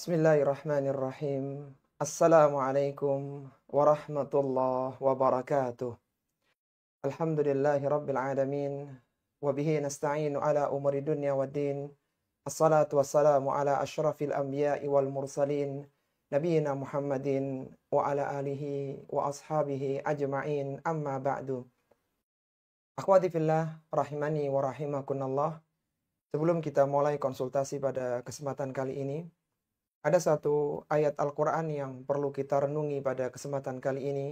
Bismillahirrahmanirrahim. Assalamualaikum warahmatullahi wabarakatuh. Alhamdulillahi rabbil alamin. Wabihi nasta'inu ala umuri dunya wa din. Assalatu wassalamu ala ashrafil anbiya'i wal mursalin. Nabiina Muhammadin wa ala alihi wa ashabihi ajma'in, amma ba'du. Akhwati fillah, rahimani wa rahimakunallah. Sebelum kita mulai konsultasi pada kesempatan kali ini, ada satu ayat Al-Quran yang perlu kita renungi pada kesempatan kali ini,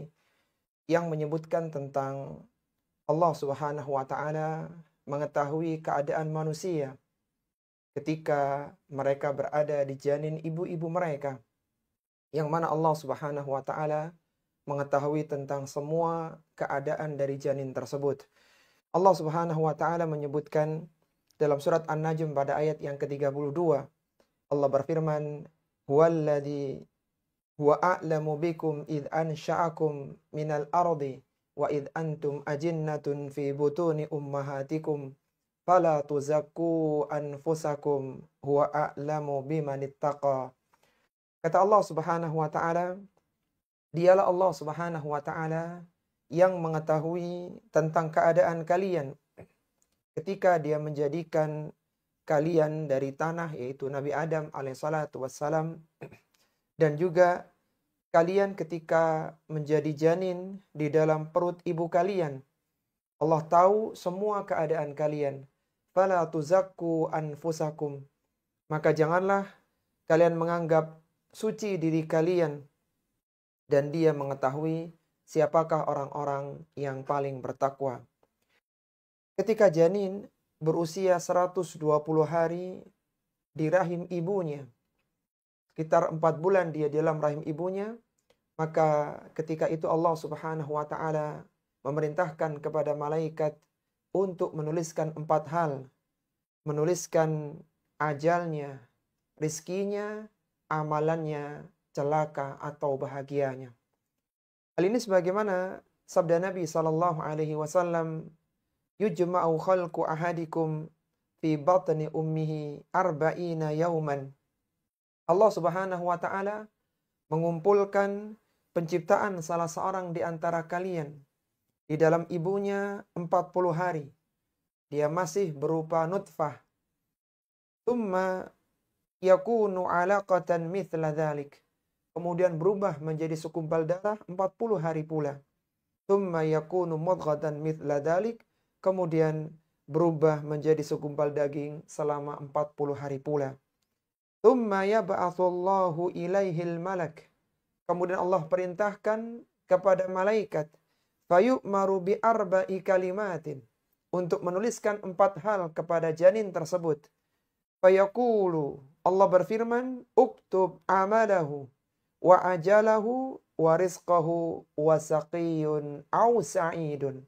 yang menyebutkan tentang Allah Subhanahu wa Ta'ala mengetahui keadaan manusia ketika mereka berada di janin ibu-ibu mereka, yang mana Allah Subhanahu wa Ta'ala mengetahui tentang semua keadaan dari janin tersebut. Allah Subhanahu wa Ta'ala menyebutkan dalam surat An-Najm pada ayat yang ke-32, Allah berfirman, Huwallazi huwa a'lamu bikum idh ansha'akum minal ardi wa idh antum ajinnatun fi butuni ummahatikum fala tuzakku anfusakum huwa a'lamu bimanittaqa. Kata Allah Subhanahu wa Ta'ala, dialah Allah Subhanahu wa Ta'ala yang mengetahui tentang keadaan kalian ketika Dia menjadikan kalian dari tanah, yaitu Nabi Adam alaihissalatu wassalam, dan juga kalian ketika menjadi janin di dalam perut ibu kalian. Allah tahu semua keadaan kalian. Fala tuzakku anfusakum. Maka janganlah kalian menganggap suci diri kalian, dan Dia mengetahui siapakah orang-orang yang paling bertakwa. Ketika janin berusia 120 hari di rahim ibunya, sekitar 4 bulan dia di dalam rahim ibunya, maka ketika itu Allah Subhanahu wa Ta'ala memerintahkan kepada malaikat untuk menuliskan 4 hal. Menuliskan ajalnya, rizkinya, amalannya, celaka atau bahagianya. Hal ini sebagaimana sabda Nabi SAW, yujma'u khalqu ahadikum fi batni ummihi arba'ina yauman. Allah Subhanahu wa Ta'ala mengumpulkan penciptaan salah seorang di antara kalian di dalam ibunya 40 hari. Dia masih berupa nutfah. Tsumma yakunu 'alaqatan mithla dzalik. Kemudian berubah menjadi segumpal darah 40 hari pula. Tsumma yakunu mudghatan mithla dzalik. Kemudian berubah menjadi segumpal daging selama 40 hari pula. Tsumma yab'atsullahu ilaihil malak. Kemudian Allah perintahkan kepada malaikat, fayu'maru bi arba'i kalimatin, untuk menuliskan 4 hal kepada janin tersebut. Fayaqulu, Allah berfirman, uktub amalahu wa ajalahu wa rizqahu wa saqiyun au sa'idun.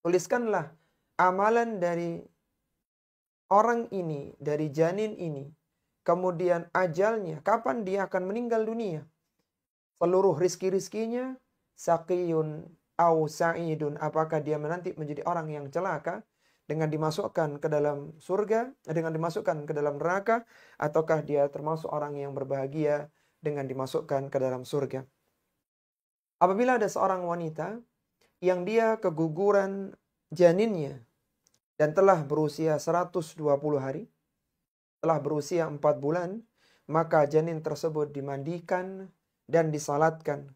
Tuliskanlah amalan dari orang ini, dari janin ini. Kemudian ajalnya, kapan dia akan meninggal dunia. Seluruh rizki-rizkinya, saqiyun au sa'idun. Apakah dia nanti menjadi orang yang celaka dengan dimasukkan ke dalam surga, dengan dimasukkan ke dalam neraka, ataukah dia termasuk orang yang berbahagia dengan dimasukkan ke dalam surga. Apabila ada seorang wanita yang dia keguguran janinnya dan telah berusia 120 hari, telah berusia 4 bulan, maka janin tersebut dimandikan dan disalatkan.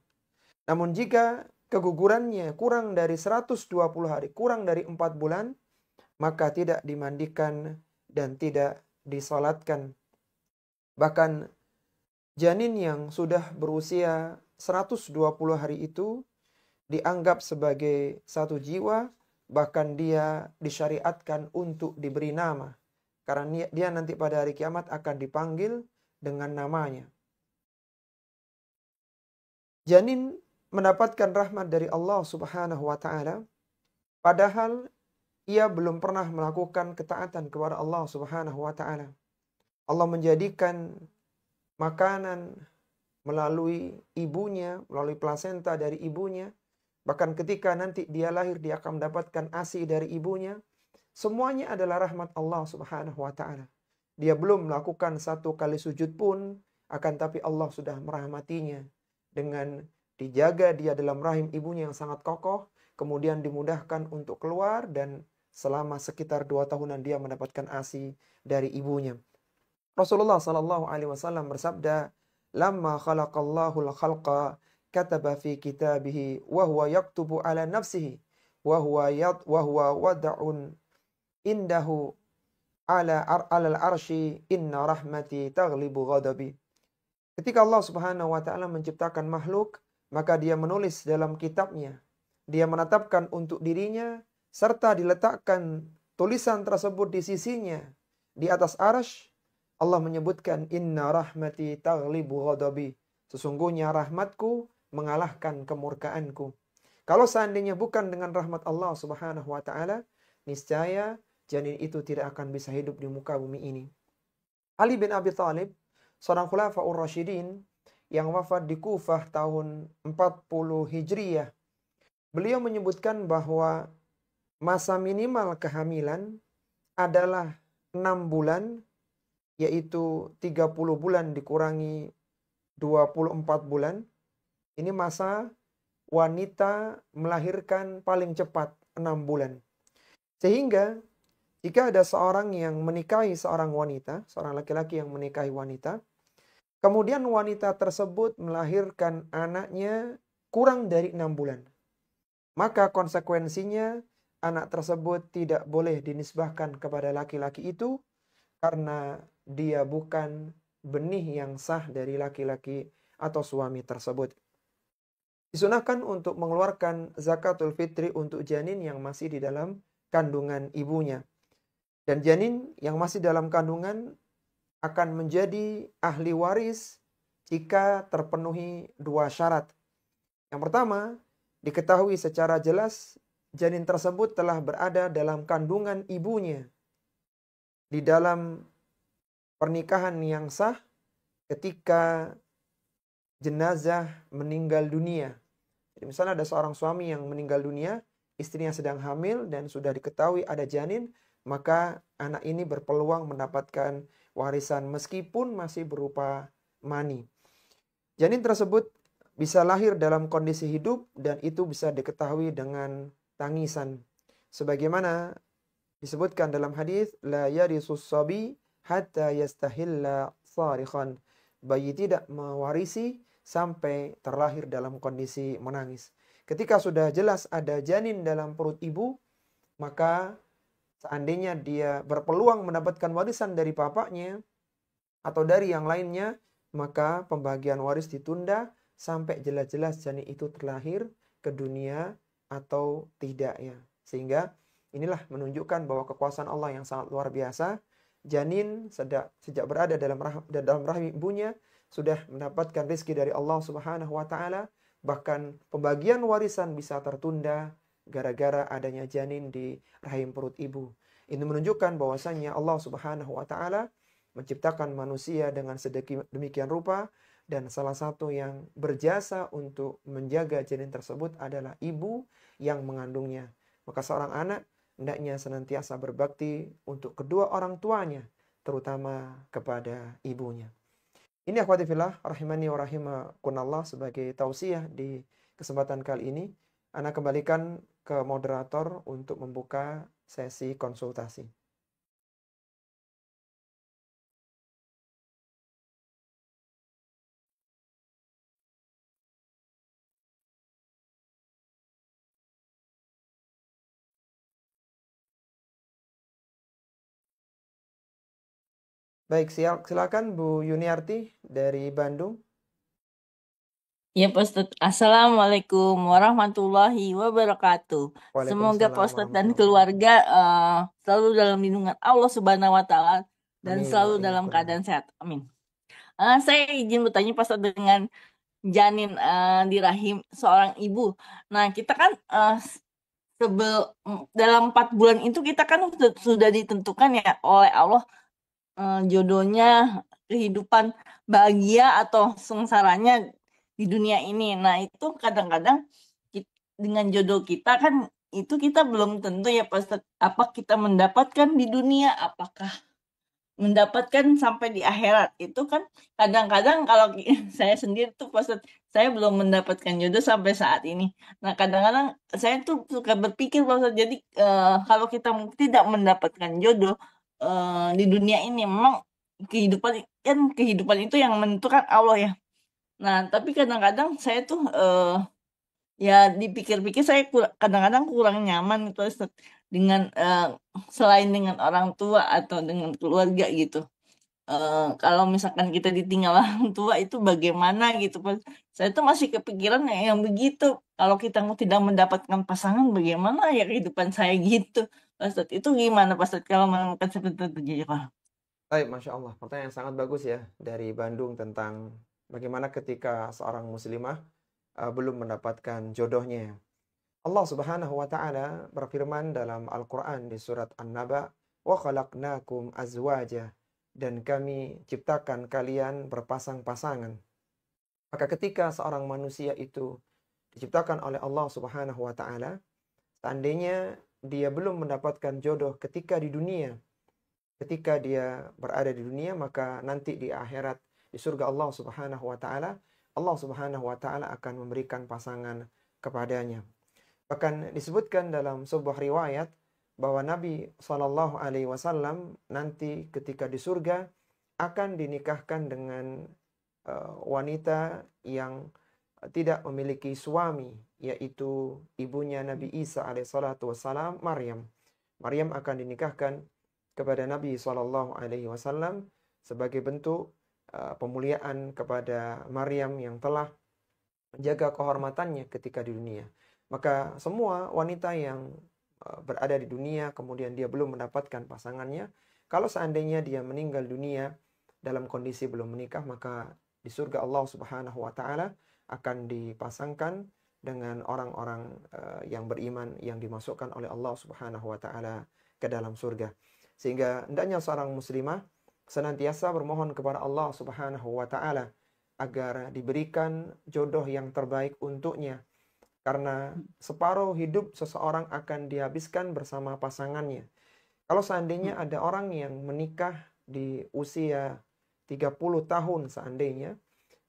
Namun jika kegugurannya kurang dari 120 hari, kurang dari 4 bulan, maka tidak dimandikan dan tidak disalatkan. Bahkan janin yang sudah berusia 120 hari itu dianggap sebagai satu jiwa, bahkan dia disyariatkan untuk diberi nama. Karena dia nanti pada hari kiamat akan dipanggil dengan namanya. Janin mendapatkan rahmat dari Allah Subhanahu wa Ta'ala, padahal ia belum pernah melakukan ketaatan kepada Allah Subhanahu wa Ta'ala. Allah menjadikan makanan melalui ibunya, melalui plasenta dari ibunya. Bahkan ketika nanti dia lahir, dia akan mendapatkan ASI dari ibunya. Semuanya adalah rahmat Allah Subhanahu wa Ta'ala. Dia belum melakukan satu kali sujud pun, akan tapi Allah sudah merahmatinya dengan dijaga dia dalam rahim ibunya yang sangat kokoh, kemudian dimudahkan untuk keluar dan selama sekitar 2 tahunan dia mendapatkan ASI dari ibunya. Rasulullah sallallahu alaihi wasallam bersabda, "Lamma khalaqallahu al-khalqa kataba fi kitabihi wa huwa yaktubu ala nafsihi wa huwa wad'un indahu alal arsy inna rahmati taghlibu ghadabi." Ketika Allah Subhanahu wa taala menciptakan makhluk, maka dia menulis dalam kitabnya. Dia menetapkan untuk dirinya serta diletakkan tulisan tersebut di sisinya di atas arsy. Allah menyebutkan inna rahmati taghlibu ghadabi. Sesungguhnya rahmatku mengalahkan kemurkaanku. Kalau seandainya bukan dengan rahmat Allah Subhanahu wa taala, niscaya janin itu tidak akan bisa hidup di muka bumi ini. Ali bin Abi Thalib, seorang khulafaur rasyidin yang wafat di Kufah tahun 40 Hijriyah. Beliau menyebutkan bahwa masa minimal kehamilan adalah 6 bulan, yaitu 30 bulan dikurangi 24 bulan. Ini masa wanita melahirkan paling cepat 6 bulan. Sehingga jika ada seorang yang menikahi seorang wanita, seorang laki-laki yang menikahi wanita, kemudian wanita tersebut melahirkan anaknya kurang dari 6 bulan, maka konsekuensinya anak tersebut tidak boleh dinisbahkan kepada laki-laki itu karena dia bukan benih yang sah dari laki-laki atau suami tersebut. Disunahkan untuk mengeluarkan zakatul fitri untuk janin yang masih di dalam kandungan ibunya. Dan janin yang masih dalam kandungan akan menjadi ahli waris jika terpenuhi 2 syarat. Yang pertama, diketahui secara jelas janin tersebut telah berada dalam kandungan ibunya di dalam pernikahan yang sah ketika jenazah meninggal dunia. Jadi misalnya ada seorang suami yang meninggal dunia, istrinya sedang hamil dan sudah diketahui ada janin, maka anak ini berpeluang mendapatkan warisan meskipun masih berupa mani. Janin tersebut bisa lahir dalam kondisi hidup dan itu bisa diketahui dengan tangisan. Sebagaimana disebutkan dalam hadis, la yarisus sabi hatta yastahilla sarikhan. Bayi tidak mewarisi sampai terlahir dalam kondisi menangis. Ketika sudah jelas ada janin dalam perut ibu, maka seandainya dia berpeluang mendapatkan warisan dari bapaknya atau dari yang lainnya, maka pembagian waris ditunda sampai jelas-jelas janin itu terlahir ke dunia atau tidak ya. Sehingga inilah menunjukkan bahwa kekuasaan Allah yang sangat luar biasa. Janin sejak berada dalam rahim ibunya sudah mendapatkan rezeki dari Allah Subhanahu wa taala, bahkan pembagian warisan bisa tertunda gara-gara adanya janin di rahim perut ibu. Ini menunjukkan bahwasannya Allah Subhanahu wa taala menciptakan manusia dengan sedemikian rupa dan salah satu yang berjasa untuk menjaga janin tersebut adalah ibu yang mengandungnya. Maka seorang anak hendaknya senantiasa berbakti untuk kedua orang tuanya, terutama kepada ibunya. Ini akhwati fillah rahimani wa rahimakumullah sebagai tausiah di kesempatan kali ini. Ana kembalikan ke moderator untuk membuka sesi konsultasi. Baik, silakan Bu Yuniarti dari Bandung. Ya Pak Ustadz, Assalamualaikum warahmatullahi wabarakatuh. Semoga Waalaikumsalam Pak Ustadz dan warahmatullahi keluarga wabarakatuh. selalu dalam lindungan Allah Subhanahu wa Ta'ala dan Amin wa selalu dalam iyyakum. keadaan sehat. Amin. Saya izin bertanya Pak Ustadz dengan janin di rahim seorang ibu. Nah, kita kan dalam 4 bulan itu kita kan sudah ditentukan ya oleh Allah jodohnya, kehidupan bahagia atau sengsaranya di dunia ini. Nah, itu kadang-kadang dengan jodoh kita kan itu kita belum tentu ya Pak Ustadz, apa kita mendapatkan di dunia, apakah mendapatkan sampai di akhirat. Itu kan kadang-kadang kalau saya sendiri tuh pas saya belum mendapatkan jodoh sampai saat ini. Nah, kadang-kadang saya tuh suka berpikir bahwa jadi kalau kita tidak mendapatkan jodoh di dunia ini, memang kehidupan kehidupan itu yang menentukan Allah ya. Nah, tapi kadang-kadang saya tuh ya dipikir-pikir saya kadang-kadang kurang nyaman gitu Ustaz, dengan selain dengan orang tua atau dengan keluarga gitu. Kalau misalkan kita ditinggal orang tua itu bagaimana gitu Pak. Saya tuh masih kepikiran yang begitu. Kalau kita mau tidak mendapatkan pasangan bagaimana ya kehidupan saya gitu. Pak Ustaz, itu gimana Pak Ustaz kalau menemukan seperti itu ya Pak? Baik, Masya Allah. Pertanyaan yang sangat bagus ya dari Bandung tentang bagaimana ketika seorang muslimah belum mendapatkan jodohnya. Allah Subhanahu wa taala berfirman dalam Al-Qur'an di surat An-Naba, "Wa khalaqnakum azwaja." Dan kami ciptakan kalian berpasang-pasangan. Maka ketika seorang manusia itu diciptakan oleh Allah Subhanahu wa taala, seandainya dia belum mendapatkan jodoh ketika di dunia, ketika dia berada di dunia, maka nanti di akhirat di surga Allah Subhanahu wa taala, Allah Subhanahu wa taala akan memberikan pasangan kepadanya. Bahkan disebutkan dalam sebuah riwayat bahwa Nabi Shallallahu Alaihi Wasallam nanti ketika di surga akan dinikahkan dengan wanita yang tidak memiliki suami, yaitu ibunya Nabi Isa alaihissalatu wassalam, Maryam. Maryam akan dinikahkan kepada Nabi Shallallahu Alaihi Wasallam sebagai bentuk pemuliaan kepada Maryam yang telah menjaga kehormatannya ketika di dunia. Maka semua wanita yang berada di dunia kemudian dia belum mendapatkan pasangannya, kalau seandainya dia meninggal dunia dalam kondisi belum menikah, maka di surga Allah Subhanahu wa taala akan dipasangkan dengan orang-orang yang beriman yang dimasukkan oleh Allah Subhanahu wa taala ke dalam surga. Sehingga hendaknya seorang muslimah senantiasa bermohon kepada Allah Subhanahu wa taala agar diberikan jodoh yang terbaik untuknya. Karena separuh hidup seseorang akan dihabiskan bersama pasangannya. Kalau seandainya ada orang yang menikah di usia 30 tahun seandainya,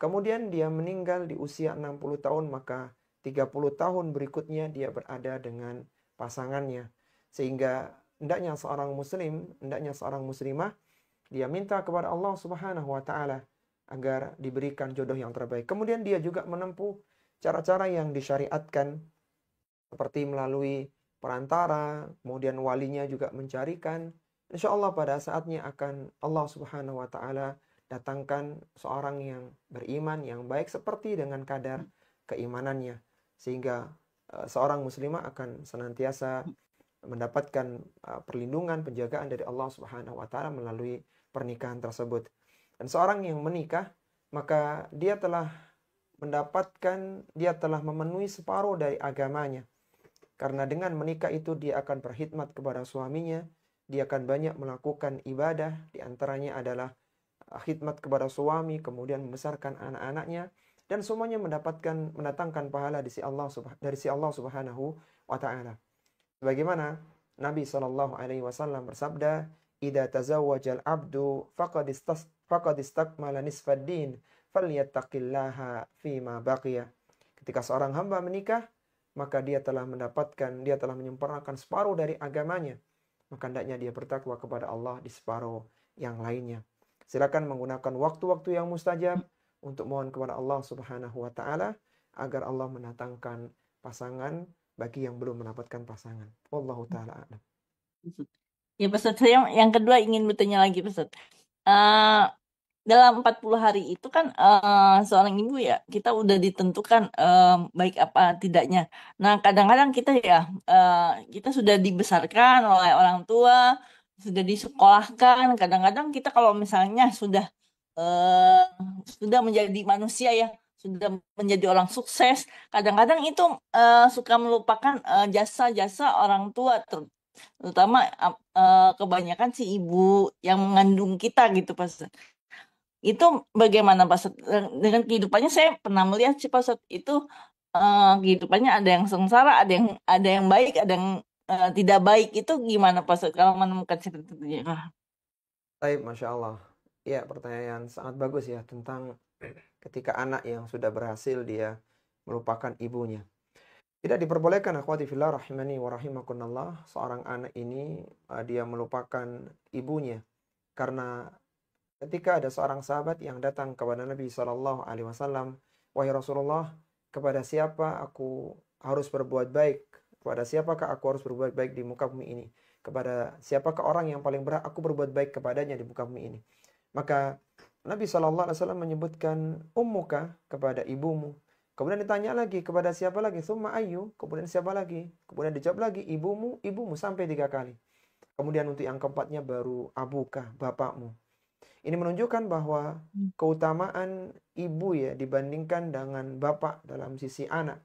kemudian dia meninggal di usia 60 tahun, maka 30 tahun berikutnya dia berada dengan pasangannya. Sehingga hendaknya seorang muslim, hendaknya seorang muslimah, dia minta kepada Allah Subhanahu wa taala agar diberikan jodoh yang terbaik. Kemudian dia juga menempuh cara-cara yang disyariatkan seperti melalui perantara, kemudian walinya juga mencarikan. Insya Allah pada saatnya akan Allah Subhanahu wa taala datangkan seorang yang beriman, yang baik seperti dengan kadar keimanannya. Sehingga seorang muslimah akan senantiasa mendapatkan perlindungan, penjagaan dari Allah Subhanahu wa taala melalui pernikahan tersebut. Dan seorang yang menikah, maka dia telah memenuhi separuh dari agamanya. Karena dengan menikah itu dia akan berkhidmat kepada suaminya, dia akan banyak melakukan ibadah, di antaranya adalah khidmat kepada suami, kemudian membesarkan anak-anaknya, dan semuanya mendatangkan pahala dari si Allah Subhanahu wa taala. Bagaimana Nabi Shallallahu alaihi wasallam bersabda, "Idza tazawwajal abdu faqad istakmala nisfad din, falyattaqillaha fima baqiya." Ketika seorang hamba menikah, maka dia telah menyempurnakan separuh dari agamanya. Maka hendaknya dia bertakwa kepada Allah di separuh yang lainnya. Silakan menggunakan waktu-waktu yang mustajab untuk mohon kepada Allah Subhanahu wa taala agar Allah mendatangkan pasangan bagi yang belum mendapatkan pasangan. Wallahu taala a'lam. Ya Pak Ustaz, saya yang kedua ingin bertanya lagi Pak Ustaz. Dalam 40 hari itu kan seorang ibu ya kita udah ditentukan baik apa tidaknya. Nah kadang-kadang kita ya kita sudah dibesarkan oleh orang tua, sudah disekolahkan. Kadang-kadang kita kalau misalnya sudah menjadi manusia ya, sudah menjadi orang sukses, kadang-kadang itu suka melupakan jasa-jasa orang tua, terutama kebanyakan si ibu yang mengandung kita gitu Pak Ustaz. Itu bagaimana Pak Ustadz? Dengan kehidupannya saya pernah melihat sih Pak Ustadz, itu kehidupannya ada yang sengsara, ada yang baik, ada yang tidak baik. Itu gimana Pak Ustadz kalau menemukan seperti itu? Ya. Baik, Masya Allah. Ya, pertanyaan sangat bagus ya tentang ketika anak yang sudah berhasil dia melupakan ibunya. Tidak diperbolehkan akhwati fillah rahimani wa rahimakumullah seorang anak ini dia melupakan ibunya karena ketika ada seorang sahabat yang datang kepada Nabi Shallallahu Alaihi Wasallam, wahai Rasulullah, kepada siapa aku harus berbuat baik? Kepada siapakah aku harus berbuat baik di muka bumi ini? Kepada siapakah orang yang paling berhak aku berbuat baik kepadanya di muka bumi ini? Maka Nabi Shallallahu Alaihi Wasallam menyebutkan ummuka kepada ibumu. Kemudian ditanya lagi kepada siapa lagi? Summa ayu. Kemudian siapa lagi? Kemudian dijawab lagi ibumu, ibumu sampai 3 kali. Kemudian untuk yang keempatnya baru abuka, bapakmu. Ini menunjukkan bahwa keutamaan ibu ya dibandingkan dengan bapak dalam sisi anak.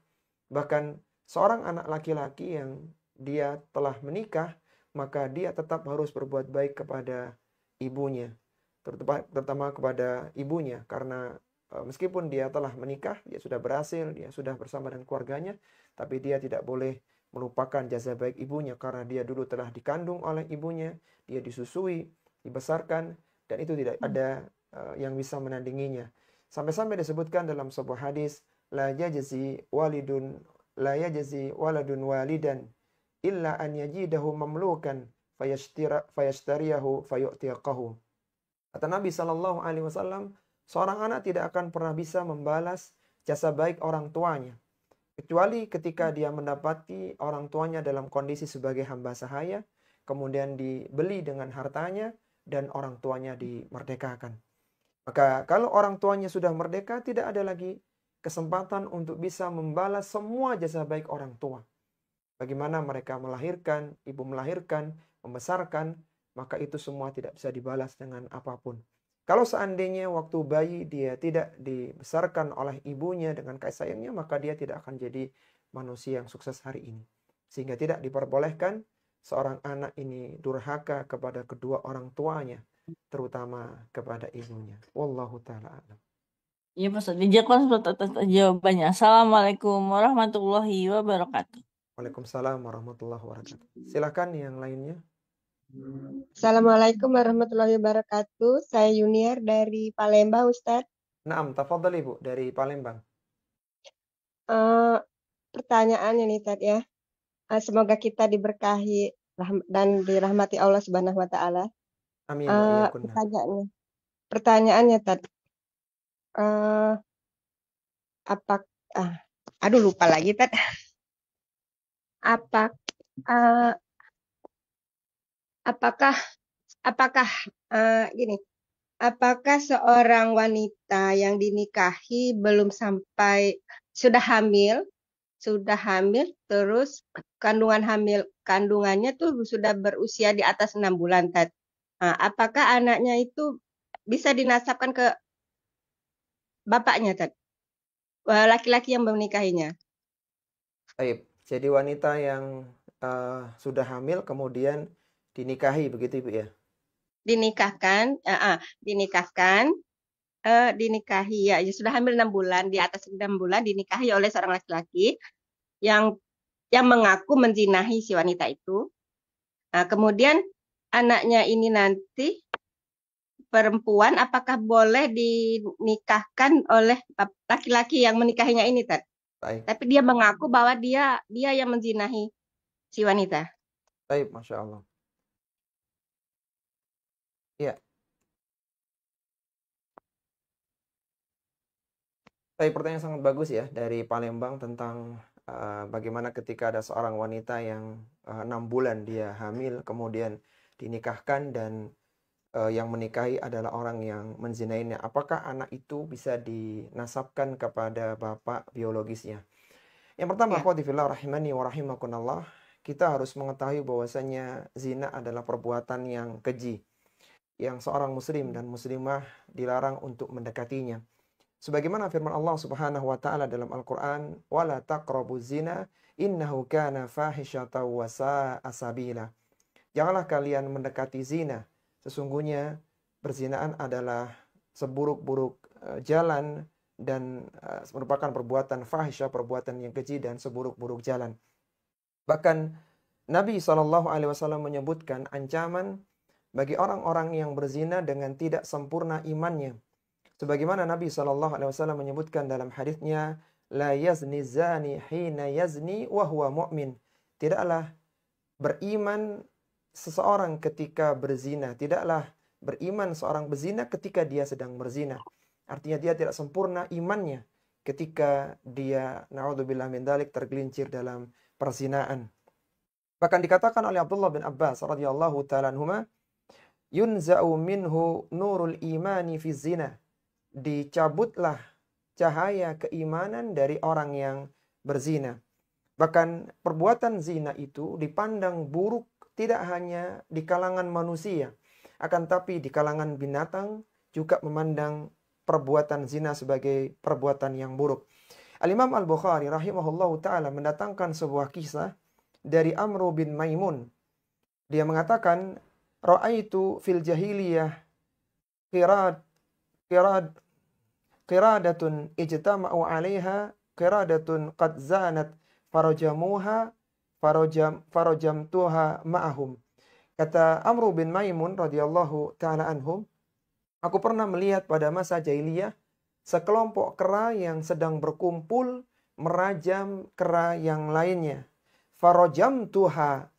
Bahkan seorang anak laki-laki yang dia telah menikah, maka dia tetap harus berbuat baik kepada ibunya. Terutama kepada ibunya. Karena meskipun dia telah menikah, dia sudah berhasil, dia sudah bersama dengan keluarganya, tapi dia tidak boleh melupakan jasa baik ibunya. Karena dia dulu telah dikandung oleh ibunya, dia disusui, dibesarkan, dan itu tidak ada yang bisa menandinginya. Sampai-sampai disebutkan dalam sebuah hadis, la yajzi waladun walidan illa an yajidahu mamlukan fayashtariyahu fayu'tiqahu. Kata Nabi Shallallahu Alaihi Wasallam, seorang anak tidak akan pernah bisa membalas jasa baik orang tuanya, kecuali ketika dia mendapati orang tuanya dalam kondisi sebagai hamba sahaya, kemudian dibeli dengan hartanya, dan orang tuanya dimerdekakan. Maka kalau orang tuanya sudah merdeka, tidak ada lagi kesempatan untuk bisa membalas semua jasa baik orang tua. Bagaimana mereka melahirkan, ibu melahirkan, membesarkan, maka itu semua tidak bisa dibalas dengan apapun. Kalau seandainya waktu bayi dia tidak dibesarkan oleh ibunya dengan kasih sayangnya, maka dia tidak akan jadi manusia yang sukses hari ini. Sehingga tidak diperbolehkan seorang anak ini durhaka kepada kedua orang tuanya, terutama kepada ibunya. Wallahu ta'ala a'lam. Iya Pak Ustadz, jazakallahu atas jawabannya. Assalamualaikum warahmatullahi wabarakatuh. Waalaikumsalam warahmatullahi wabarakatuh. Silakan yang lainnya. Assalamualaikum warahmatullahi wabarakatuh. Saya Yuniar dari Palembang, Ustadz. Naam, tafadhali Bu dari Palembang. Pertanyaannya nih, Ustadz ya. Semoga kita diberkahi dan dirahmati Allah Subhanahu wa Ta'ala. Amin wa iyyakunna. Pertanyaannya, Ustadz. Lupa lagi, Ustadz. Apakah seorang wanita yang dinikahi belum sampai sudah hamil terus kandungannya tuh sudah berusia di atas 6 bulan, Tad. Apakah anaknya itu bisa dinasabkan ke bapaknya, Tad? Laki-laki yang menikahinya. Baik, jadi wanita yang sudah hamil kemudian dinikahi begitu Ibu ya? Dinikahkan, dinikahi ya, sudah hamil 6 bulan, di atas 6 bulan dinikahi oleh seorang laki-laki yang mengaku menzinahi si wanita itu. Kemudian anaknya ini nanti perempuan, apakah boleh dinikahkan oleh laki-laki yang menikahinya ini, Tad? Baik. Tapi dia mengaku bahwa dia yang menzinahi si wanita. Baik, Masya Allah. Iya. Baik, pertanyaan sangat bagus ya dari Palembang tentang bagaimana ketika ada seorang wanita yang 6 bulan dia hamil kemudian dinikahkan dan yang menikahi adalah orang yang menzinainya. Apakah anak itu bisa dinasabkan kepada bapak biologisnya? Yang pertama, akhwati fillah rahimani wa rahimakumullah, kita harus mengetahui bahwasanya zina adalah perbuatan yang keji, yang seorang muslim dan muslimah dilarang untuk mendekatinya. Sebagaimana firman Allah Subhanahu wa taala dalam Al-Qur'an, "Wala taqrabuz zina, innahu kana fahisyatan wa sa'a sabila." Janganlah kalian mendekati zina. Sesungguhnya perzinaan adalah seburuk-buruk jalan dan merupakan perbuatan fahisyah, perbuatan yang keji dan seburuk-buruk jalan. Bahkan Nabi SAW menyebutkan ancaman bagi orang-orang yang berzina dengan tidak sempurna imannya. Sebagaimana Nabi SAW menyebutkan dalam hadisnya, la yazni zani hina yazni wa huwa mu'min. Tidaklah beriman seseorang ketika berzina, tidaklah beriman seorang berzina ketika dia sedang berzina. Artinya dia tidak sempurna imannya ketika dia naudzubillah min dzalik tergelincir dalam perzinaan. Bahkan dikatakan oleh Abdullah bin Abbas radhiyallahu taala anhuma, yunza'u minhu nurul imani fi zina. Dicabutlah cahaya keimanan dari orang yang berzina. Bahkan perbuatan zina itu dipandang buruk tidak hanya di kalangan manusia, akan tapi di kalangan binatang juga memandang perbuatan zina sebagai perbuatan yang buruk. Al-Imam Al-Bukhari rahimahullahu ta'ala mendatangkan sebuah kisah dari Amr bin Maimun. Dia mengatakan, ra'aitu fil jahiliyah qiradatun ijtama'u 'alaiha qiradatun qad zanat farajamuha farajamtuha ma'ahum. Kata Amr bin Maimun radhiyallahu taala anhum, aku pernah melihat pada masa jahiliyah sekelompok kera yang sedang berkumpul merajam kera yang lainnya. Farajamtuha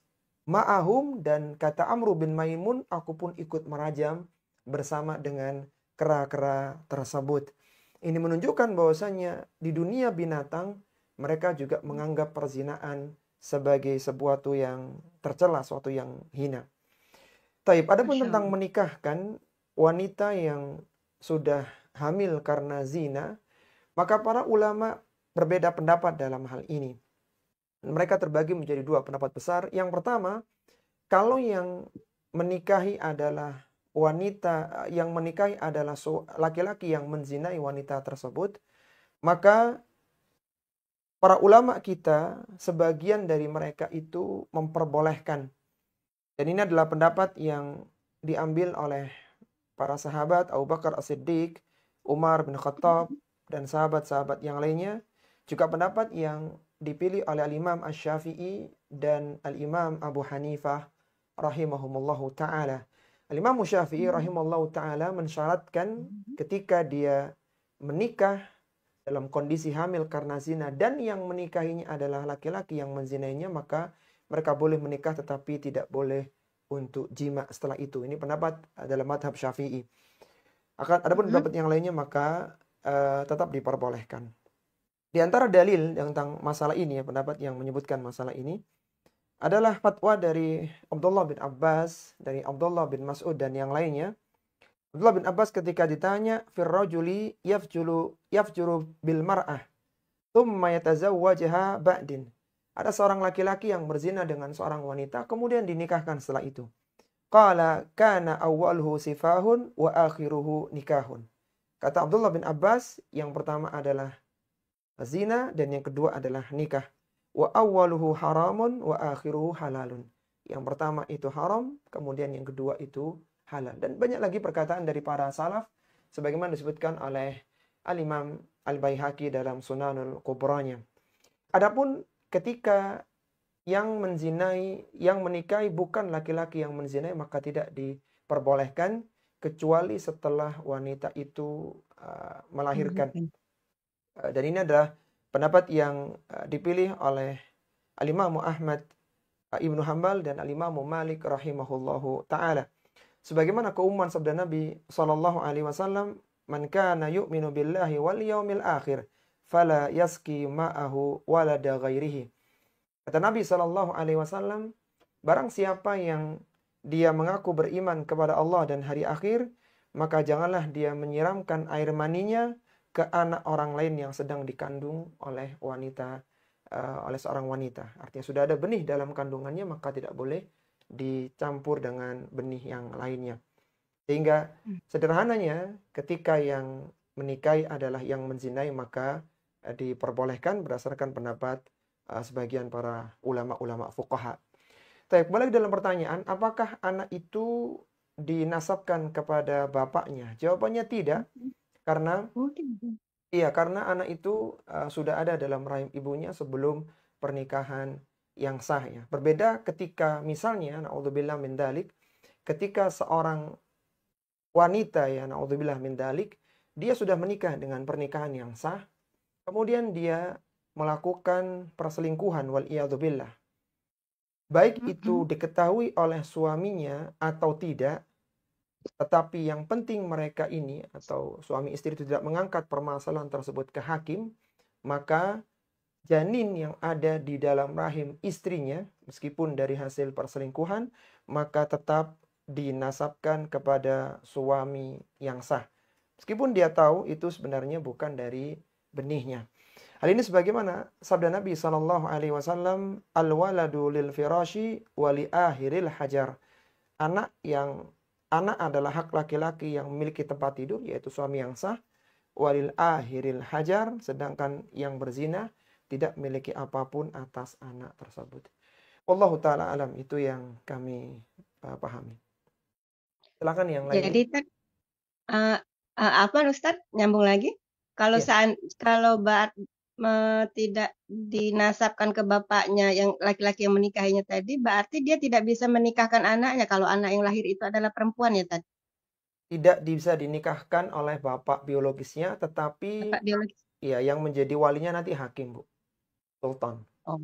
ma'ahum, dan kata Amr bin Maimun, aku pun ikut merajam bersama dengan kera-kera tersebut. Ini menunjukkan bahwasanya di dunia binatang mereka juga menganggap perzinaan sebagai sesuatu yang tercela, sesuatu yang hina. Taib, adapun tentang menikahkan wanita yang sudah hamil karena zina, maka para ulama berbeda pendapat dalam hal ini. Mereka terbagi menjadi dua pendapat besar. Yang pertama, kalau yang menikahi adalah wanita, yang menikahi adalah laki-laki yang menzinai wanita tersebut, maka para ulama kita, sebagian dari mereka itu memperbolehkan. Dan ini adalah pendapat yang diambil oleh para sahabat Abu Bakar As-Siddiq, Umar bin Khattab, dan sahabat-sahabat yang lainnya. Juga pendapat yang dipilih oleh Al-Imam Asy-Syafi'i dan Al-Imam Abu Hanifah rahimahumullahu ta'ala. Al-Imam Syafi'i rahimahullahu ta'ala mensyaratkan ketika dia menikah dalam kondisi hamil karena zina dan yang menikahinya adalah laki-laki yang menzinainya, maka mereka boleh menikah tetapi tidak boleh untuk jima setelah itu. Ini pendapat dalam madhab Syafi'i. Adapun pendapat yang lainnya maka tetap diperbolehkan. Di antara dalil yang tentang masalah ini, pendapat yang menyebutkan masalah ini adalah fatwa dari Abdullah bin Abbas, dari Abdullah bin Mas'ud dan yang lainnya. Abdullah bin Abbas ketika ditanya, "Firrajuli yafjuru bil mar'ah, thumma yatazawwajaha ba'din." Ada seorang laki-laki yang berzina dengan seorang wanita, kemudian dinikahkan setelah itu. Qala kana awwaluhu sifahun wa akhiruhu nikahun. Kata Abdullah bin Abbas, yang pertama adalah zina dan yang kedua adalah nikah. Wa awwaluhu haramun wa akhiruhu halalun. Yang pertama itu haram, kemudian yang kedua itu halal. Dan banyak lagi perkataan dari para salaf sebagaimana disebutkan oleh Al-Imam Al-Baihaqi dalam Sunanul Kubranya. Adapun ketika yang menzinai, yang menikahi bukan laki-laki yang menzinai, maka tidak diperbolehkan kecuali setelah wanita itu melahirkan. Dan ini adalah pendapat yang dipilih oleh Al-Imam Ahmad Ibnu Hanbal dan Al-Imam Malik rahimahullahu ta'ala. Sebagaimana keumuman sabda Nabi SAW, "Man kana yu'minu billahi wal yawmil akhir, fala yaski ma'ahu walada ghairihi." Kata Nabi SAW, barang siapa yang dia mengaku beriman kepada Allah dan hari akhir, maka janganlah dia menyiramkan air maninya ke anak orang lain yang sedang dikandung oleh wanita, oleh seorang wanita. Artinya sudah ada benih dalam kandungannya, maka tidak boleh dicampur dengan benih yang lainnya. Sehingga sederhananya ketika yang menikahi adalah yang menzinai, maka diperbolehkan berdasarkan pendapat sebagian para ulama-ulama fuqaha. Tapi balik dalam pertanyaan, apakah anak itu dinasabkan kepada bapaknya? Jawabannya tidak. Karena anak itu sudah ada dalam rahim ibunya sebelum pernikahan yang sah ya. Berbeda ketika misalnya naudzubillah min dzalik, ketika seorang wanita ya naudzubillah min dalik, dia sudah menikah dengan pernikahan yang sah, kemudian dia melakukan perselingkuhan wal iyadzubillah. Baik itu diketahui oleh suaminya atau tidak, tetapi yang penting mereka ini atau suami istri itu tidak mengangkat permasalahan tersebut ke hakim, maka janin yang ada di dalam rahim istrinya, meskipun dari hasil perselingkuhan, maka tetap dinasabkan kepada suami yang sah. Meskipun dia tahu itu sebenarnya bukan dari benihnya. Hal ini sebagaimana sabda Nabi SAW, al-waladu lil firashi wali akhiril hajar. Anak adalah hak laki-laki yang memiliki tempat tidur, yaitu suami yang sah. Walil akhiril hajar, sedangkan yang berzina tidak memiliki apapun atas anak tersebut. Wallahu ta'ala alam, itu yang kami pahami. Silakan yang lain. Jadi apa Ustadz, nyambung lagi? Kalau Iya. kalau tidak dinasabkan ke bapaknya yang laki-laki yang menikahinya tadi, berarti dia tidak bisa menikahkan anaknya kalau anak yang lahir itu adalah perempuan ya tadi. Tidak bisa dinikahkan oleh bapak biologisnya, tetapi Bapak biologis. ya yang menjadi walinya nanti hakim, Bu. Sultan. Oh.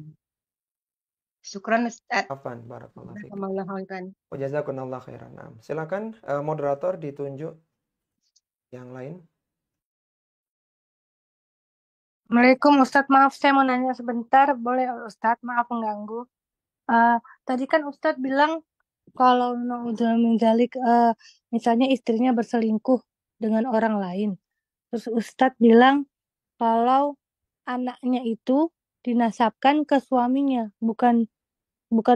Syukran Ustaz. Afan, barakallahu fiik. Jazakumullah khairan. Wa jazakumullah khairan. Silakan moderator ditunjuk yang lain. Assalamualaikum Ustadz, maaf saya mau nanya sebentar, boleh Ustadz? Maaf mengganggu. Tadi kan Ustadz bilang kalau naudzubillah min dzalik, misalnya istrinya berselingkuh dengan orang lain. Terus Ustadz bilang kalau anaknya itu dinasabkan ke suaminya, bukan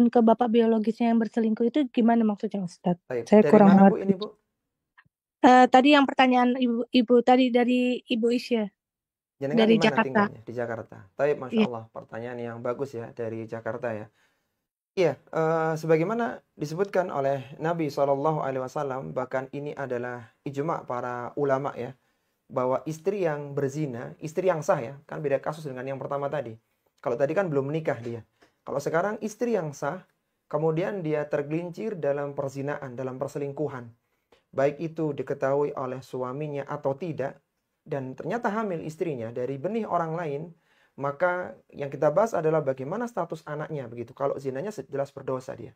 ke bapak biologisnya yang berselingkuh. Itu gimana maksudnya Ustadz? Baik. Saya Dari kurang mana, Bu, ngerti. ini, Bu? Tadi yang pertanyaan ibu tadi dari Ibu Isya Jenengan dari di mana Jakarta. tinggalnya? Di Jakarta. Taib, Masya Iya. Allah. Pertanyaan yang bagus ya dari Jakarta ya. Iya, sebagaimana disebutkan oleh Nabi SAW, bahkan ini adalah ijma para ulama ya, bahwa istri yang berzina, istri yang sah ya, kan beda kasus dengan yang pertama tadi. Kalau tadi kan belum menikah dia. Kalau sekarang istri yang sah, kemudian dia tergelincir dalam perzinaan, dalam perselingkuhan. Baik itu diketahui oleh suaminya atau tidak, dan ternyata hamil istrinya dari benih orang lain, maka yang kita bahas adalah bagaimana status anaknya begitu. Kalau zinanya jelas berdosa dia.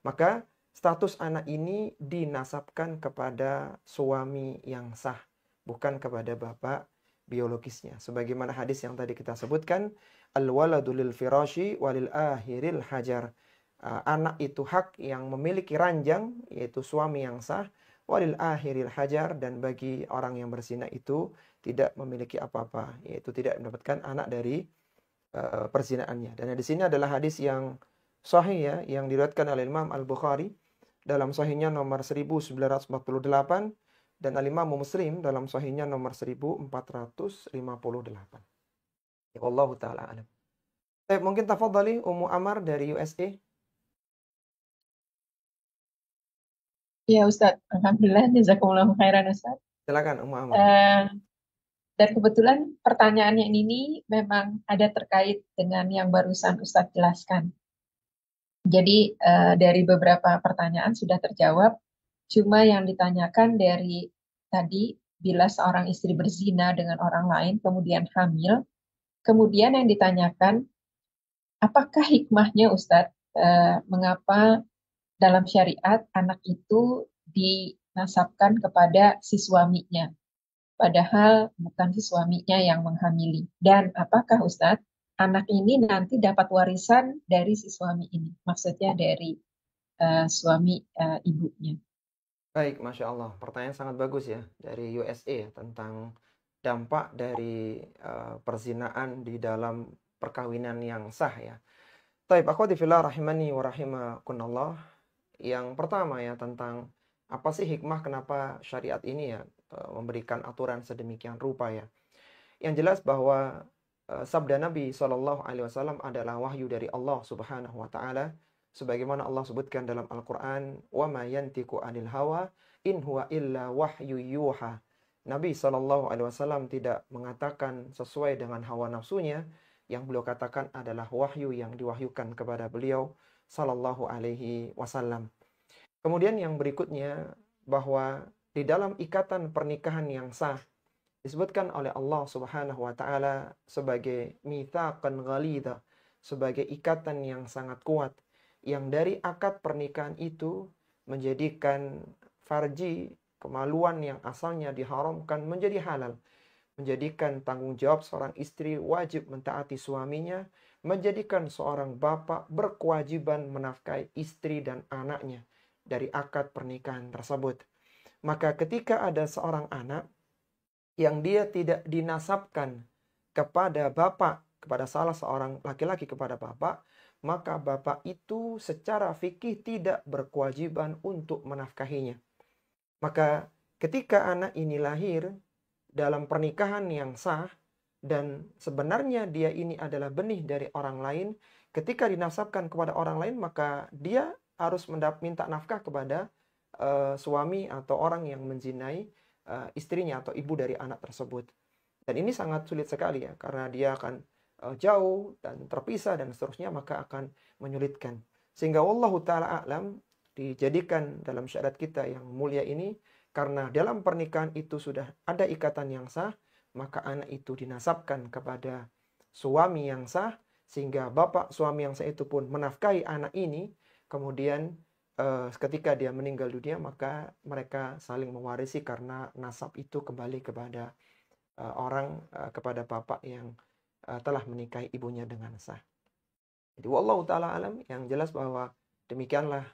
Maka status anak ini dinasabkan kepada suami yang sah, bukan kepada bapak biologisnya. Sebagaimana hadis yang tadi kita sebutkan, al-waladu lil firashi walil akhiril hajar. Anak itu hak yang memiliki ranjang, yaitu suami yang sah, walil akhiril hajar, dan bagi orang yang berzina itu tidak memiliki apa-apa, yaitu tidak mendapatkan anak dari perzinaannya. Dan di sini adalah hadis yang sahih ya, yang diriwayatkan oleh Imam Al-Bukhari dalam sahihnya nomor 1948 dan Al-Imam Muslim dalam sahihnya nomor 1458. Ya, wallahu taala alam. Mungkin tafadhali Ummu Amar dari USA. Ya Ustadz, alhamdulillah jazakumullah khairan Ustadz. Silakan Ummu Amar. Dan kebetulan pertanyaannya ini memang ada terkait dengan yang barusan Ustadz jelaskan. Jadi dari beberapa pertanyaan sudah terjawab, cuma yang ditanyakan dari tadi, bila seorang istri berzina dengan orang lain kemudian hamil, kemudian yang ditanyakan, apakah hikmahnya Ustadz, mengapa dalam syariat anak itu dinasabkan kepada si suaminya? Padahal bukan si suaminya yang menghamili. Dan apakah Ustadz, anak ini nanti dapat warisan dari si suami ini? Maksudnya dari suami ibunya. Baik, Masya Allah. Pertanyaan sangat bagus ya dari USA ya, tentang dampak dari perzinaan di dalam perkawinan yang sah ya. Taib, akhwati fillah rahimani wa rahimakunallah. Yang pertama ya, tentang apa sih hikmah kenapa syariat ini ya memberikan aturan sedemikian rupa ya. Yang jelas bahwa sabda Nabi SAW adalah wahyu dari Allah Subhanahu wa taala, sebagaimana Allah sebutkan dalam Al-Qur'an, "Wa ma yantiqu 'anil hawa in huwa illa wahyu yuha." Nabi SAW tidak mengatakan sesuai dengan hawa nafsunya, yang beliau katakan adalah wahyu yang diwahyukan kepada beliau sallallahu alaihi wasallam. Kemudian yang berikutnya, bahwa di dalam ikatan pernikahan yang sah disebutkan oleh Allah Subhanahu wa taala sebagai mitsaqan ghalidha, sebagai ikatan yang sangat kuat, yang dari akad pernikahan itu menjadikan farji, kemaluan yang asalnya diharamkan menjadi halal, menjadikan tanggung jawab seorang istri wajib mentaati suaminya, menjadikan seorang bapak berkewajiban menafkahi istri dan anaknya dari akad pernikahan tersebut. Maka ketika ada seorang anak yang dia tidak dinasabkan kepada bapak, kepada salah seorang laki-laki kepada bapak, maka bapak itu secara fikih tidak berkewajiban untuk menafkahinya. Maka ketika anak ini lahir dalam pernikahan yang sah, dan sebenarnya dia ini adalah benih dari orang lain, ketika dinasabkan kepada orang lain, maka dia harus minta nafkah kepada suami atau orang yang menzinai istrinya atau ibu dari anak tersebut. Dan ini sangat sulit sekali ya, karena dia akan jauh dan terpisah dan seterusnya, maka akan menyulitkan. Sehingga wallahu ta'ala a'lam, dijadikan dalam syariat kita yang mulia ini, karena dalam pernikahan itu sudah ada ikatan yang sah, maka anak itu dinasabkan kepada suami yang sah, sehingga bapak suami yang sah itu pun menafkahi anak ini. Kemudian ketika dia meninggal dunia, maka mereka saling mewarisi karena nasab itu kembali kepada kepada bapak yang telah menikahi ibunya dengan sah. Jadi wallahu ta'ala alam, yang jelas bahwa demikianlah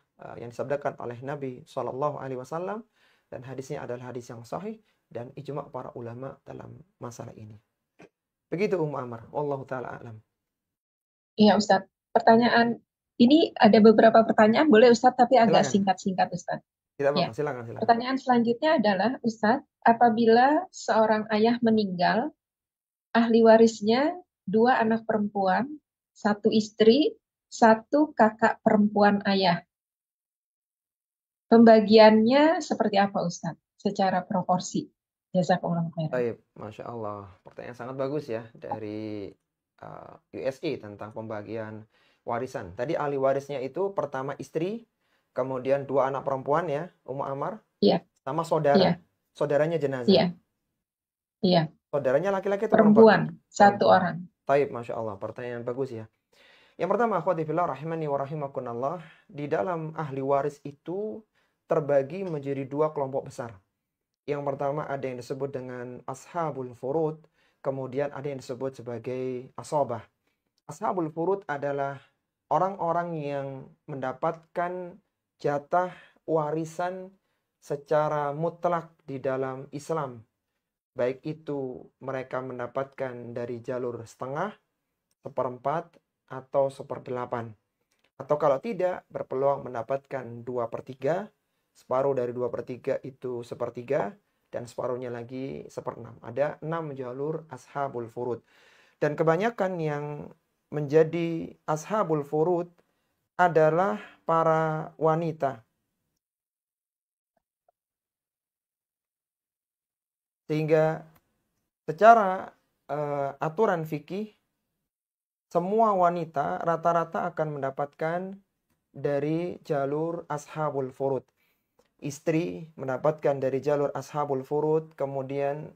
yang disabdakan oleh Nabi SAW, dan hadisnya adalah hadis yang sahih dan ijma' para ulama dalam masalah ini. Begitu Ummu Amar, wallahu ta'ala alam. Iya Ustadz, pertanyaan ini ada beberapa pertanyaan, boleh Ustadz, tapi agak Silakan. singkat-singkat Ustadz. Tidak Ya. apa-apa, silakan. Pertanyaan selanjutnya adalah, Ustadz, apabila seorang ayah meninggal, ahli warisnya 2 anak perempuan, 1 istri, 1 kakak perempuan ayah. Pembagiannya seperti apa Ustadz? Secara proporsi. Jazakumullah khairan. Baik, Masya Allah. Pertanyaan sangat bagus ya dari USA tentang pembagian warisan. Tadi ahli warisnya itu pertama istri, kemudian 2 anak perempuan ya, Ummu Amar. Iya. Sama saudara. Iya. Saudaranya jenazah. Iya. Iya. Saudaranya laki-laki atau perempuan? perempuan? 1 orang. Taib, Masya Allah. Pertanyaan bagus ya. Yang pertama, akhwati fillah rahimani wa rahimakunallah, di dalam ahli waris itu terbagi menjadi 2 kelompok besar. Yang pertama ada yang disebut dengan ashabul furud, kemudian ada yang disebut sebagai asabah. Ashabul furud adalah orang-orang yang mendapatkan jatah warisan secara mutlak di dalam Islam. Baik itu mereka mendapatkan dari jalur setengah, 1/4, atau 1/8. Atau kalau tidak, berpeluang mendapatkan 2/3, separuh dari 2/3 itu 1/3, dan separuhnya lagi 1/6. Ada 6 jalur ashabul furud. Dan kebanyakan yang menjadi ashabul furud adalah para wanita. Sehingga secara aturan fikih, semua wanita rata-rata akan mendapatkan dari jalur ashabul furud. Istri mendapatkan dari jalur ashabul furud, kemudian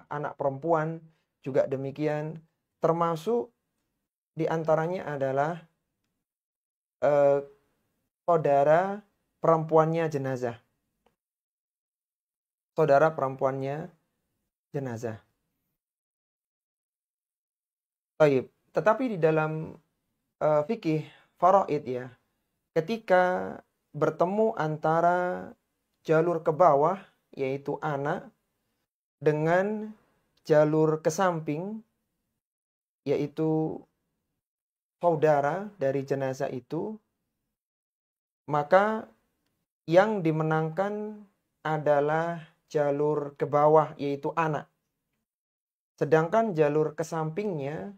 anak perempuan juga demikian, termasuk diantaranya adalah saudara perempuannya jenazah. Saudara perempuannya jenazah. Baik, tetapi di dalam fikih faraid ya, ketika bertemu antara jalur ke bawah, yaitu anak, dengan jalur ke samping, yaitu saudara dari jenazah itu, maka yang dimenangkan adalah jalur ke bawah, yaitu anak. Sedangkan jalur ke sampingnya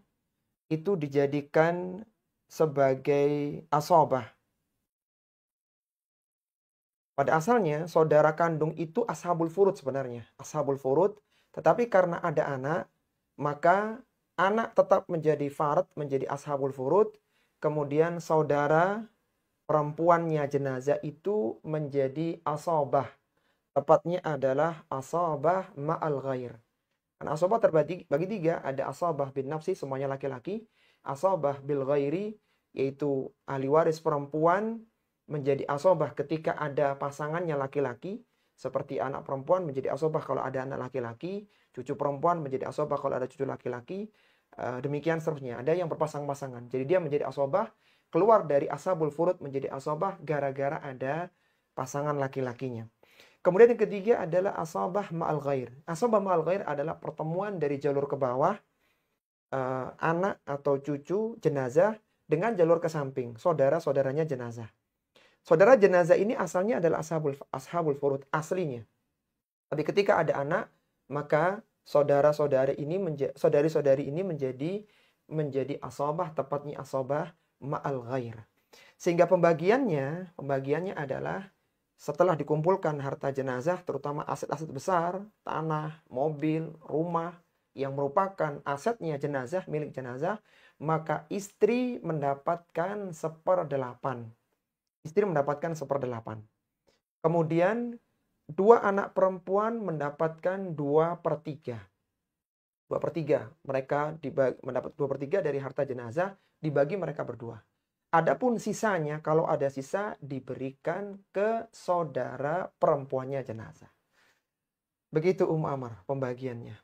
itu dijadikan sebagai asabah. Pada asalnya, saudara kandung itu ashabul furud sebenarnya. Ashabul furud, tetapi karena ada anak, maka anak tetap menjadi fard, menjadi ashabul furud. Kemudian saudara perempuannya jenazah itu menjadi asabah. Tepatnya adalah asabah ma'al ghair. Dan asabah terbagi bagi tiga. Ada asabah bin nafsi, semuanya laki-laki. Asabah bil ghairi, yaitu ahli waris perempuan menjadi asabah ketika ada pasangannya laki-laki. Seperti anak perempuan menjadi asabah kalau ada anak laki-laki. Cucu perempuan menjadi asabah kalau ada cucu laki-laki. Demikian seterusnya. Ada yang berpasang-pasangan. Jadi dia menjadi asabah, keluar dari ashabul furud menjadi asabah gara-gara ada pasangan laki-lakinya. Kemudian yang ketiga adalah asabah ma'al ghair. Asabah ma'al ghair adalah pertemuan dari jalur ke bawah, anak atau cucu jenazah dengan jalur ke samping, saudara-saudaranya jenazah. Saudara jenazah ini asalnya adalah ashabul furud aslinya. Tapi ketika ada anak, maka saudara-saudari ini menjadi asabah, tepatnya asabah ma'al ghair. Sehingga pembagiannya adalah setelah dikumpulkan harta jenazah, terutama aset-aset besar, tanah, mobil, rumah, yang merupakan asetnya jenazah, milik jenazah, maka istri mendapatkan 1/8. Istri mendapatkan 1/8. Kemudian, 2 anak perempuan mendapatkan 2/3. 2/3. Mereka mendapat 2/3 dari harta jenazah, dibagi mereka berdua. Adapun sisanya, kalau ada sisa, diberikan ke saudara perempuannya jenazah. Begitu Amar pembagiannya.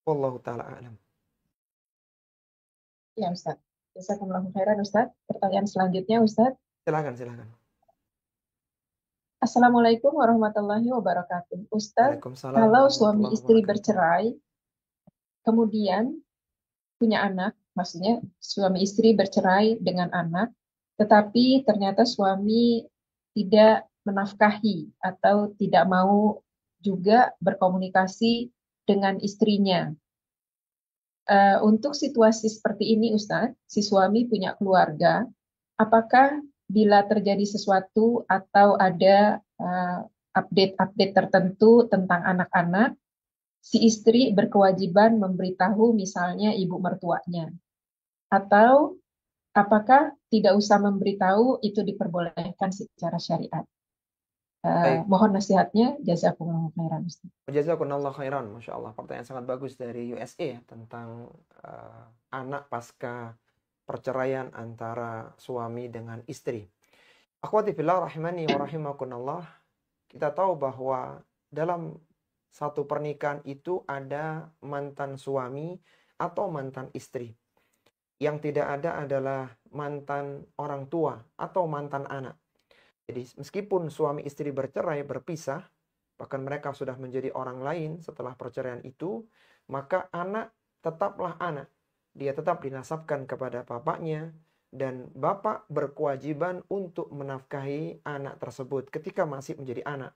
Wallahu ta'ala a'lam. Ya Ustaz. Jazakumullahu khairan Ustaz. Pertanyaan selanjutnya Ustaz. Silakan. Assalamualaikum warahmatullahi wabarakatuh. Ustaz, Waalaikumsalam kalau warahmatullahi suami istri wabarakatuh. bercerai, kemudian punya anak, maksudnya suami istri bercerai dengan anak, tetapi ternyata suami tidak menafkahi atau tidak mau juga berkomunikasi dengan istrinya. Untuk situasi seperti ini Ustadz, si suami punya keluarga, apakah bila terjadi sesuatu atau ada update-update tertentu tentang anak-anak, si istri berkewajiban memberitahu misalnya ibu mertuanya? Atau apakah tidak usah memberitahu, itu diperbolehkan secara syariat? Baik. Mohon nasihatnya, jazakumullah khairan. Jazakumullah khairan, Masya Allah. Pertanyaan sangat bagus dari USA ya, tentang anak pasca perceraian antara suami dengan istri. Akhwati fillah rahimani wa rahimakumullah, kita tahu bahwa dalam satu pernikahan itu ada mantan suami atau mantan istri. Yang tidak ada adalah mantan orang tua atau mantan anak. Jadi meskipun suami istri bercerai, berpisah, bahkan mereka sudah menjadi orang lain setelah perceraian itu, maka anak tetaplah anak. Dia tetap dinasabkan kepada bapaknya, dan bapak berkewajiban untuk menafkahi anak tersebut ketika masih menjadi anak.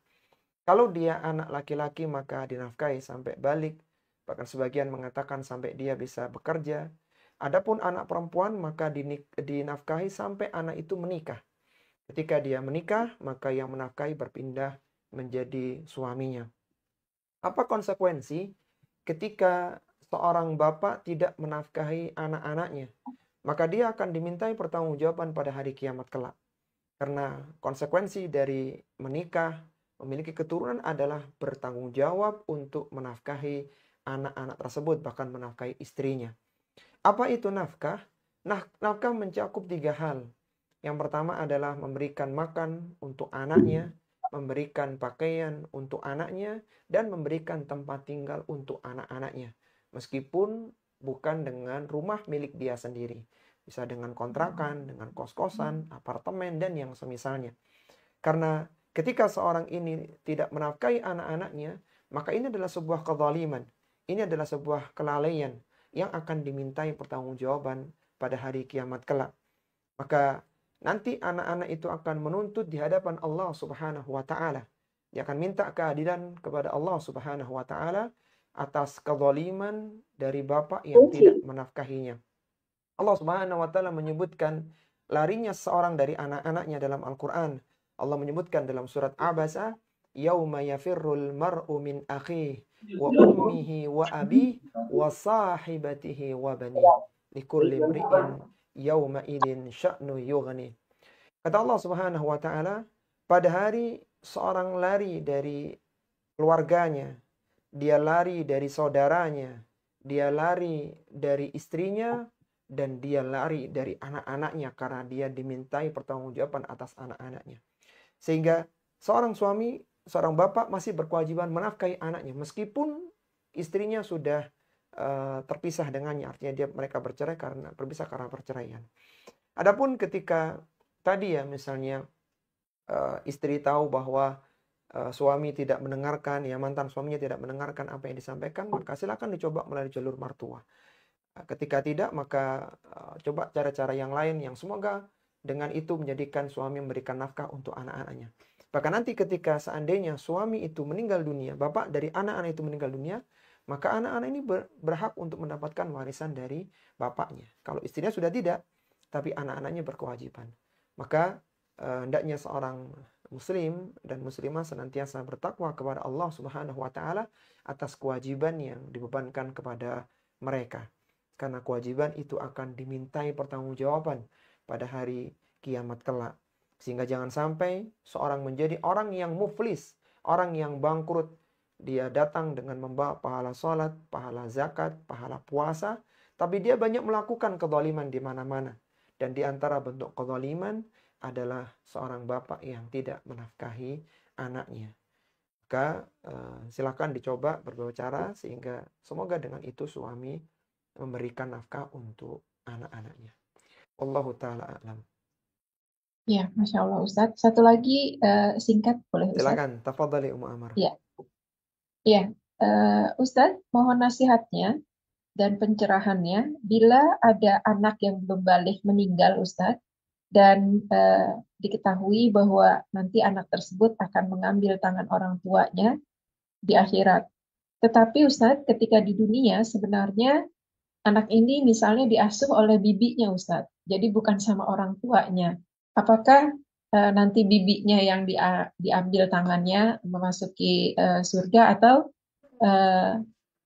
Kalau dia anak laki-laki, maka dinafkahi sampai balik. Bahkan sebagian mengatakan sampai dia bisa bekerja. Adapun anak perempuan, maka dinafkahi sampai anak itu menikah. Ketika dia menikah, maka yang menafkahi berpindah menjadi suaminya. Apa konsekuensi ketika seorang bapak tidak menafkahi anak-anaknya? Maka dia akan dimintai pertanggungjawaban pada hari kiamat kelak. Karena konsekuensi dari menikah, memiliki keturunan adalah bertanggung jawab untuk menafkahi anak-anak tersebut, bahkan menafkahi istrinya. Apa itu nafkah? Nafkah mencakup 3 hal. Yang pertama adalah memberikan makan untuk anaknya, memberikan pakaian untuk anaknya, dan memberikan tempat tinggal untuk anak-anaknya. Meskipun bukan dengan rumah milik dia sendiri. Bisa dengan kontrakan, dengan kos-kosan, apartemen, dan yang semisalnya. Karena ketika seorang ini tidak menafkahi anak-anaknya, maka ini adalah sebuah kezaliman. Ini adalah sebuah kelalaian yang akan dimintai pertanggungjawaban pada hari kiamat kelak. Maka nanti anak-anak itu akan menuntut di hadapan Allah Subhanahu wa Ta'ala. Dia akan minta keadilan kepada Allah Subhanahu wa Ta'ala atas kezaliman dari bapak yang tidak menafkahinya. Allah Subhanahu wa Ta'ala menyebutkan larinya seorang dari anak-anaknya dalam Al-Quran. Allah menyebutkan dalam surat Abasa, yauma yafirrul mar'u min akhihi wa ummihi wa abihi wa sahibatihi wa banihi likulli imri'in yauma idin sya'nu yughni. Kata Allah Subhanahu wa taala, pada hari seorang lari dari keluarganya, dia lari dari saudaranya, dia lari dari istrinya, dan dia lari dari anak-anaknya karena dia dimintai pertanggungjawaban atas anak-anaknya. Sehingga seorang suami, seorang bapak masih berkewajiban menafkahi anaknya meskipun istrinya sudah terpisah dengannya, artinya mereka bercerai karena berpisah karena perceraian. Adapun ketika tadi ya misalnya istri tahu bahwa suami tidak mendengarkan, ya mantan suaminya tidak mendengarkan apa yang disampaikan, maka silakan dicoba melalui jalur martua. Ketika tidak, maka coba cara-cara yang lain yang semoga dengan itu menjadikan suami memberikan nafkah untuk anak-anaknya. Bahkan nanti ketika seandainya suami itu meninggal dunia, bapak dari anak-anak itu meninggal dunia, maka anak-anak ini berhak untuk mendapatkan warisan dari bapaknya. Kalau istrinya sudah tidak, tapi anak-anaknya berkewajiban. Maka hendaknya seorang muslim dan muslimah senantiasa bertakwa kepada Allah Subhanahu wa taala atas kewajiban yang dibebankan kepada mereka. Karena kewajiban itu akan dimintai pertanggungjawaban pada hari kiamat kelak. Sehingga jangan sampai seorang menjadi orang yang muflis, orang yang bangkrut. Dia datang dengan membawa pahala sholat, pahala zakat, pahala puasa, tapi dia banyak melakukan kezaliman di mana-mana. Dan di antara bentuk kezaliman adalah seorang bapak yang tidak menafkahi anaknya. Maka silakan dicoba berbagai cara sehingga semoga dengan itu suami memberikan nafkah untuk anak-anaknya. Wallahu ta'ala a'lam. Ya, Masya Allah Ustadz. Satu lagi singkat boleh Ustadz? Silakan, tafadhali Ummu Amar. Ya, ya. Ustadz, mohon nasihatnya dan pencerahannya bila ada anak yang belum balik meninggal Ustadz dan diketahui bahwa nanti anak tersebut akan mengambil tangan orang tuanya di akhirat. Tetapi Ustadz, ketika di dunia sebenarnya anak ini misalnya diasuh oleh bibinya Ustadz, jadi bukan sama orang tuanya. Apakah nanti bibinya yang diambil tangannya memasuki surga atau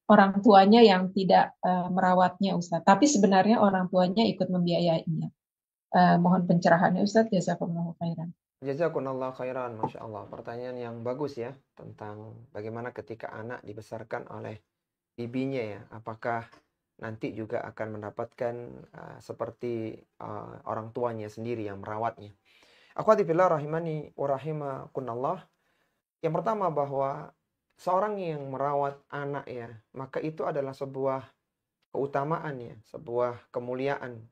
orang tuanya yang tidak merawatnya Ustadz? Tapi sebenarnya orang tuanya ikut membiayainya. Mohon pencerahannya Ustadz, jazakumullahu khairan. Jazakumullahu khairan, Masya Allah. Pertanyaan yang bagus ya, tentang bagaimana ketika anak dibesarkan oleh bibinya ya, apakah nanti juga akan mendapatkan seperti orang tuanya sendiri yang merawatnya. Akhwati fillah rahimani wa rahimakumullah. Yang pertama bahwa seorang yang merawat anak ya, maka itu adalah sebuah keutamaan ya, sebuah kemuliaan,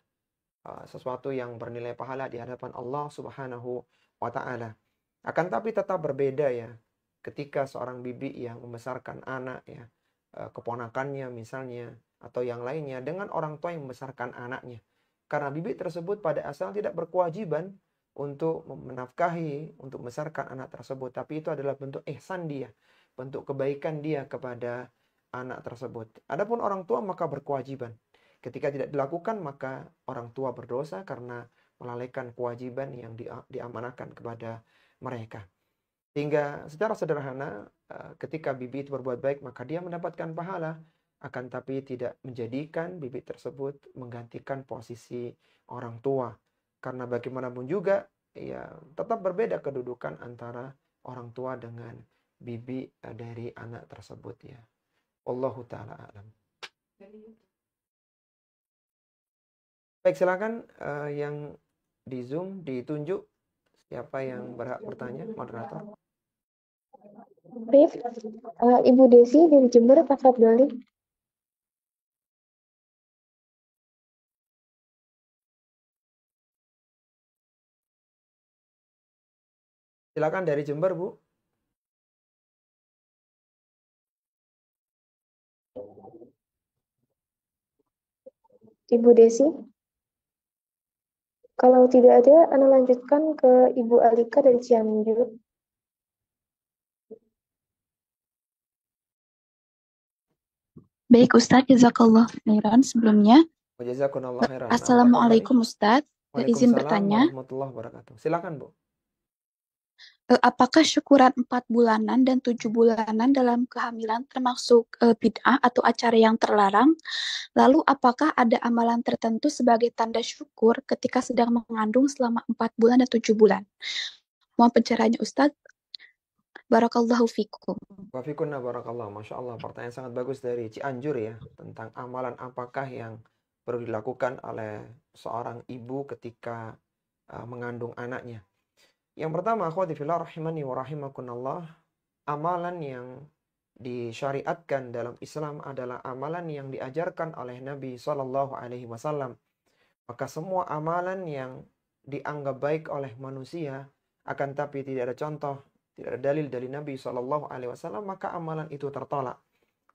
sesuatu yang bernilai pahala di hadapan Allah Subhanahu wa taala. Akan tapi tetap berbeda ya ketika seorang bibi yang membesarkan anak ya, keponakannya misalnya atau yang lainnya dengan orang tua yang membesarkan anaknya. Karena bibi tersebut pada asal tidak berkewajiban untuk menafkahi, untuk membesarkan anak tersebut. Tapi itu adalah bentuk ihsan dia, bentuk kebaikan dia kepada anak tersebut. Adapun orang tua maka berkewajiban. Ketika tidak dilakukan maka orang tua berdosa karena melalaikan kewajiban yang diamanahkan kepada mereka. Sehingga secara sederhana ketika bibi itu berbuat baik maka dia mendapatkan pahala. Akan tapi tidak menjadikan bibi tersebut menggantikan posisi orang tua. Karena bagaimanapun juga ya tetap berbeda kedudukan antara orang tua dengan bibi dari anak tersebut ya. Wallahu ta'ala a'lam. Baik, silakan yang di Zoom ditunjuk siapa yang berhak bertanya, moderator. Rif, Ibu Desi dari Jember, Pak Abdali. Silakan dari Jember, Bu. Ibu Desi. Kalau tidak ada, Anda lanjutkan ke Ibu Alika dari Cianjur. Baik Ustadz, jazakallah khairan sebelumnya. Jazakumullah khairan. Assalamualaikum Ustadz, izin bertanya. Warahmatullahi wabarakatuh. Silakan Bu. apakah syukuran 4 bulanan dan 7 bulanan dalam kehamilan termasuk bid'ah atau acara yang terlarang? Lalu apakah ada amalan tertentu sebagai tanda syukur ketika sedang mengandung selama 4 bulan dan 7 bulan? Mohon pencerahannya Ustadz. Barakallahu fikum. Wafikunna barakallah. Masya Allah, pertanyaan sangat bagus dari Cianjur ya, tentang amalan apakah yang perlu dilakukan oleh seorang ibu ketika mengandung anaknya. Yang pertama, akhwati fillah rahimani wa rahimakunallah, amalan yang disyariatkan dalam Islam adalah amalan yang diajarkan oleh Nabi SAW. Maka semua amalan yang dianggap baik oleh manusia, akan tapi tidak ada contoh, tidak ada dalil dari Nabi SAW, maka amalan itu tertolak.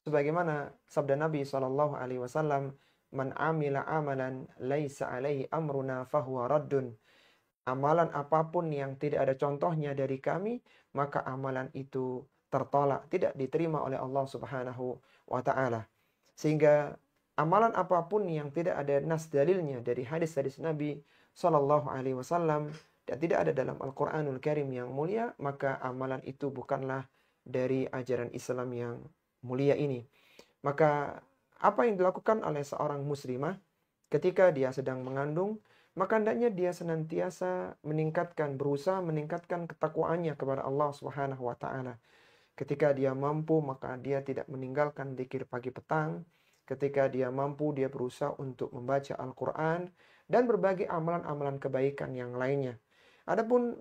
Sebagaimana sabda Nabi SAW, "Man amila amalan laisa alaihi amruna fahuwa raddun." Amalan apapun yang tidak ada contohnya dari kami, maka amalan itu tertolak, tidak diterima oleh Allah Subhanahu wa taala. Sehingga amalan apapun yang tidak ada nas dalilnya dari hadis-hadis Nabi sallallahu alaihi wasallam dan tidak ada dalam Al-Qur'anul Karim yang mulia, maka amalan itu bukanlah dari ajaran Islam yang mulia ini. Maka apa yang dilakukan oleh seorang muslimah ketika dia sedang mengandung, maka hendaknya dia senantiasa berusaha meningkatkan ketakwaannya kepada Allah Subhanahu wa taala. Ketika dia mampu, maka dia tidak meninggalkan zikir pagi petang. Ketika dia mampu, dia berusaha untuk membaca Al-Qur'an dan berbagai amalan-amalan kebaikan yang lainnya. Adapun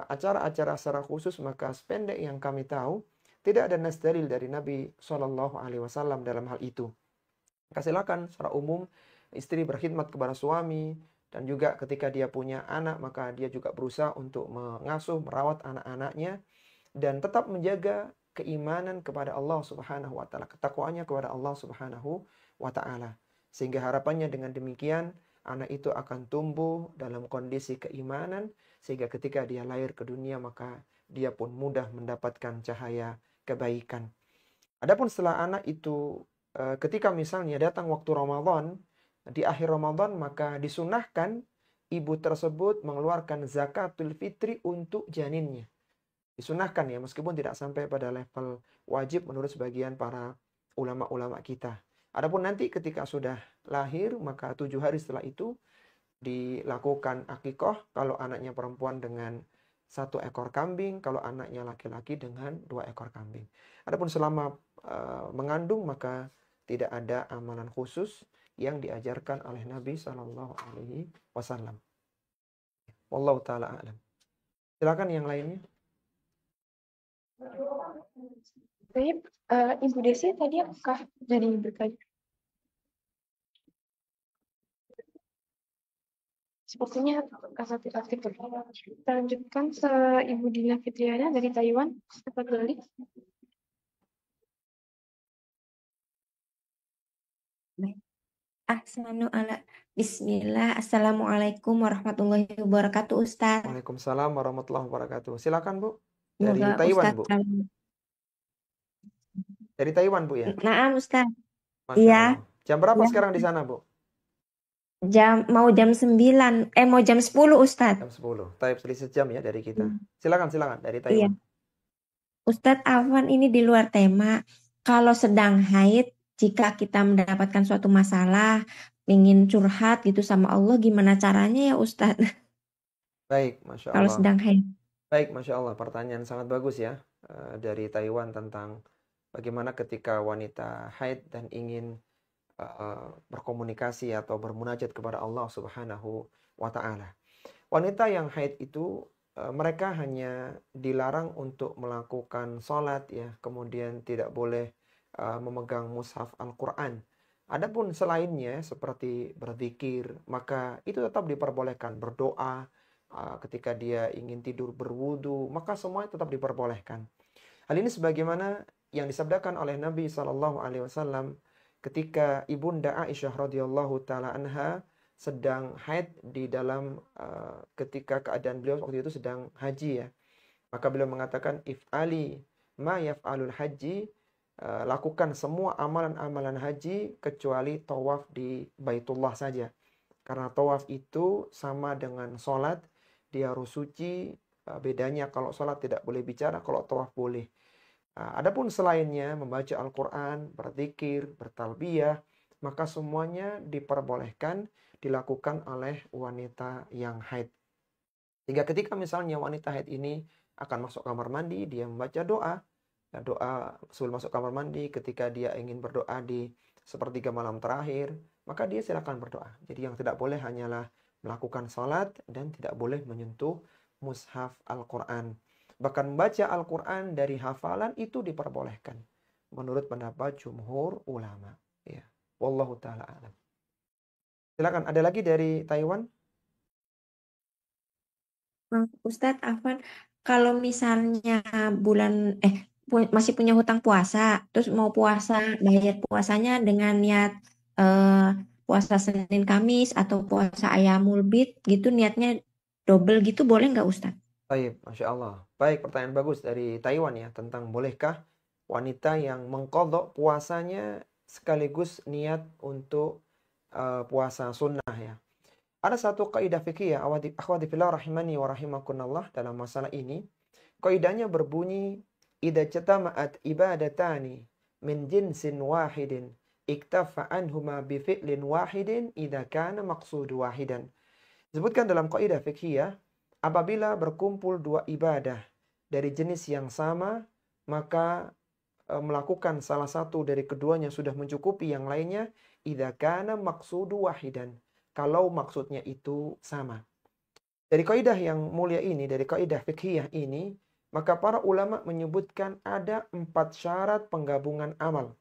acara-acara secara khusus, maka sependek yang kami tahu, tidak ada nas dalil dari Nabi SAW dalam hal itu. Maka silakan secara umum istri berkhidmat kepada suami, dan juga ketika dia punya anak, maka dia juga berusaha untuk mengasuh, merawat anak-anaknya, dan tetap menjaga keimanan kepada Allah Subhanahu wa taala, ketakwaannya kepada Allah Subhanahu wa taala. Sehingga harapannya dengan demikian anak itu akan tumbuh dalam kondisi keimanan, sehingga ketika dia lahir ke dunia maka dia pun mudah mendapatkan cahaya kebaikan. Adapun setelah anak itu ketika misalnya datang waktu Ramadan, di akhir Ramadan, maka disunahkan ibu tersebut mengeluarkan zakatul fitri untuk janinnya. Disunahkan ya, meskipun tidak sampai pada level wajib menurut sebagian para ulama-ulama kita. Adapun nanti ketika sudah lahir, maka 7 hari setelah itu dilakukan akikah, kalau anaknya perempuan dengan 1 ekor kambing, kalau anaknya laki-laki dengan 2 ekor kambing. Adapun selama mengandung, maka tidak ada amalan khusus yang diajarkan oleh Nabi Sallallahu Alaihi Wasallam. Wallahu taala a'lam. Silakan yang lainnya. Baik, Ibu Desi tadi apakah jadi bertanya? Sepertinya aktif. Kita lanjutkan ke Ibu Dina Fitriana dari Taiwan. Cepat balik. Baik. Bismillah. Assalamualaikum warahmatullahi wabarakatuh, Ustaz. Waalaikumsalam warahmatullahi wabarakatuh. Silakan Bu. Dari Semoga Taiwan, Ustaz Bu. Dari Taiwan, Bu ya. Naam, Ustaz. Masya Iya. Allah. Jam berapa Iya. sekarang di sana, Bu? Mau jam 9. Mau jam 10, Ustaz. Jam 10. Taib selisih jam ya dari kita. Silakan dari Iya. Taiwan. Ustaz Afwan, ini di luar tema. Kalau sedang haid, jika kita mendapatkan suatu masalah, ingin curhat gitu sama Allah, gimana caranya ya Ustaz? Baik, Masya Kalau Allah. sedang haid. Baik, Masya Allah. Pertanyaan sangat bagus ya dari Taiwan tentang bagaimana ketika wanita haid dan ingin berkomunikasi atau bermunajat kepada Allah Subhanahu wa taala. Wanita yang haid itu mereka hanya dilarang untuk melakukan sholat ya, kemudian tidak boleh memegang mushaf Al-Quran. Adapun selainnya seperti berzikir, maka itu tetap diperbolehkan. Berdoa ketika dia ingin tidur, berwudu, maka semua tetap diperbolehkan. Hal ini sebagaimana yang disabdakan oleh Nabi SAW ketika Ibunda Aisyah radhiyallahu taala anha sedang haid di dalam ketika keadaan beliau waktu itu sedang haji ya. Maka beliau mengatakan, if'ali ma yaf'alul haji, lakukan semua amalan-amalan haji kecuali tawaf di Baitullah saja. Karena tawaf itu sama dengan sholat, dia harus suci, bedanya kalau sholat tidak boleh bicara, kalau tawaf boleh. Adapun selainnya membaca Al-Quran, berzikir, bertalbiyah, maka semuanya diperbolehkan dilakukan oleh wanita yang haid. Sehingga ketika misalnya wanita haid ini akan masuk kamar mandi, dia membaca doa. Doa sebelum masuk kamar mandi, ketika dia ingin berdoa di sepertiga malam terakhir, maka dia silakan berdoa. Jadi yang tidak boleh hanyalah melakukan salat dan tidak boleh menyentuh mushaf Al-Quran. Bahkan membaca Al-Quran dari hafalan itu diperbolehkan menurut pendapat jumhur ulama. Ya. Wallahu ta'ala alam. Silakan, ada lagi dari Taiwan? Ustadz Afwan, kalau misalnya masih punya hutang puasa, terus mau puasa, bayar puasanya dengan niat puasa Senin Kamis atau puasa Ayamul Bid gitu, niatnya double gitu, boleh nggak Ustadz? Baik, Masya Allah. Baik, pertanyaan bagus dari Taiwan ya, tentang bolehkah wanita yang mengqadha puasanya sekaligus niat untuk puasa sunnah ya. Ada satu kaidah fikih ya, akhwati fillah rahimani wa rahimakunallah, dalam masalah ini. Kaidahnya berbunyi, idza jatama'at ibadatani min jinsin wahidin iktafa anhuma bi fi'lin wahidin idza kana maqsudu wahidan. Disebutkan dalam kaidah fikih ya, apabila berkumpul dua ibadah dari jenis yang sama, maka melakukan salah satu dari keduanya sudah mencukupi yang lainnya, idza kana maqsudu wahidan, kalau maksudnya itu sama. Dari kaidah yang mulia ini, dari kaidah fikhiyah ini, maka para ulama menyebutkan ada 4 syarat penggabungan amal.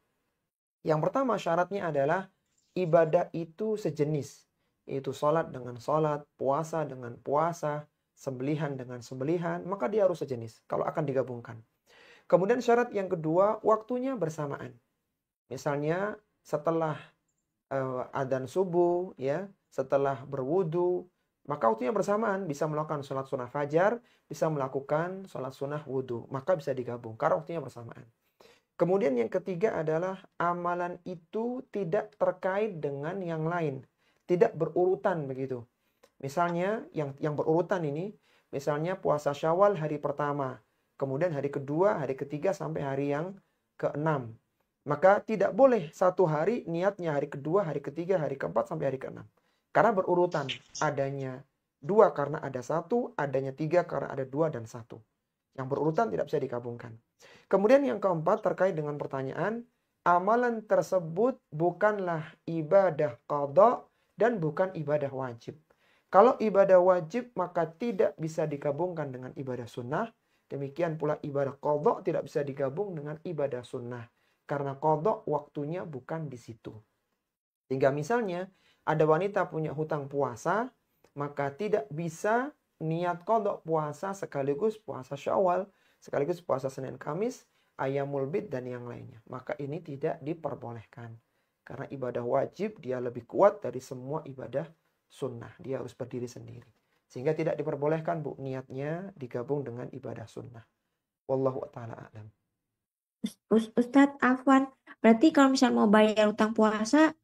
Yang pertama syaratnya adalah ibadah itu sejenis, yaitu salat dengan salat, puasa dengan puasa, sembelihan dengan sembelihan, maka dia harus sejenis kalau akan digabungkan. Kemudian syarat yang kedua, waktunya bersamaan. Misalnya setelah adzan subuh ya, setelah berwudu, maka waktunya bersamaan, bisa melakukan sholat sunnah fajar, bisa melakukan sholat sunnah wudu, maka bisa digabung karena waktunya bersamaan. Kemudian yang ketiga adalah amalan itu tidak terkait dengan yang lain, tidak berurutan begitu. Misalnya yang berurutan ini, misalnya puasa Syawal hari pertama, kemudian hari kedua, hari ketiga sampai hari yang ke-6. Maka tidak boleh satu hari niatnya hari kedua, hari ketiga, hari keempat sampai hari ke-6. Karena berurutan, adanya 2 karena ada 1, adanya 3 karena ada 2 dan 1. Yang berurutan tidak bisa digabungkan. Kemudian yang keempat terkait dengan pertanyaan, amalan tersebut bukanlah ibadah qadha dan bukan ibadah wajib. Kalau ibadah wajib maka tidak bisa digabungkan dengan ibadah sunnah. Demikian pula ibadah qadha tidak bisa digabung dengan ibadah sunnah. Karena qadha waktunya bukan di situ. Sehingga misalnya ada wanita punya hutang puasa, maka tidak bisa niat qadha puasa sekaligus puasa Syawal, sekaligus puasa Senin Kamis, Ayamul Bid dan yang lainnya. Maka ini tidak diperbolehkan. Karena ibadah wajib dia lebih kuat dari semua ibadah sunnah. Dia harus berdiri sendiri. Sehingga tidak diperbolehkan bu, niatnya digabung dengan ibadah sunnah. Wallahu ta'ala a'lam. Ustadz Afwan, berarti kalau misalnya mau bayar utang puasa,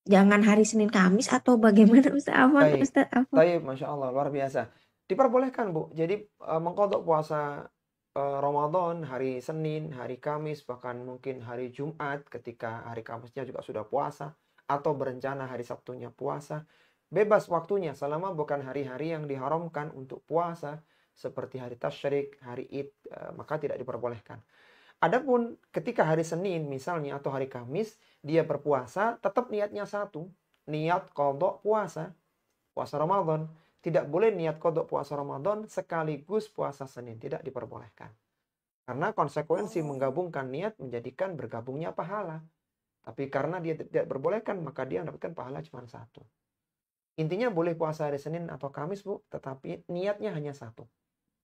jangan hari Senin Kamis atau bagaimana Ustadz Afwan? Baik, Ustadz Afwan. baik, Masya Allah, luar biasa. Diperbolehkan bu, jadi mengqadha puasa Ramadan hari Senin, hari Kamis, bahkan mungkin hari Jumat ketika hari Kamisnya juga sudah puasa, atau berencana hari Sabtunya puasa. Bebas waktunya selama bukan hari-hari yang diharamkan untuk puasa, seperti hari Tasyrik, hari Id, maka tidak diperbolehkan. Adapun ketika hari Senin misalnya atau hari Kamis dia berpuasa, tetap niatnya satu, niat qadha puasa Ramadan. Tidak boleh niat qadha puasa Ramadan sekaligus puasa Senin, tidak diperbolehkan. Karena konsekuensi menggabungkan niat menjadikan bergabungnya pahala. Tapi karena dia tidak berbolehkan, maka dia mendapatkan pahala cuma satu. Intinya boleh puasa hari Senin atau Kamis bu, tetapi niatnya hanya satu.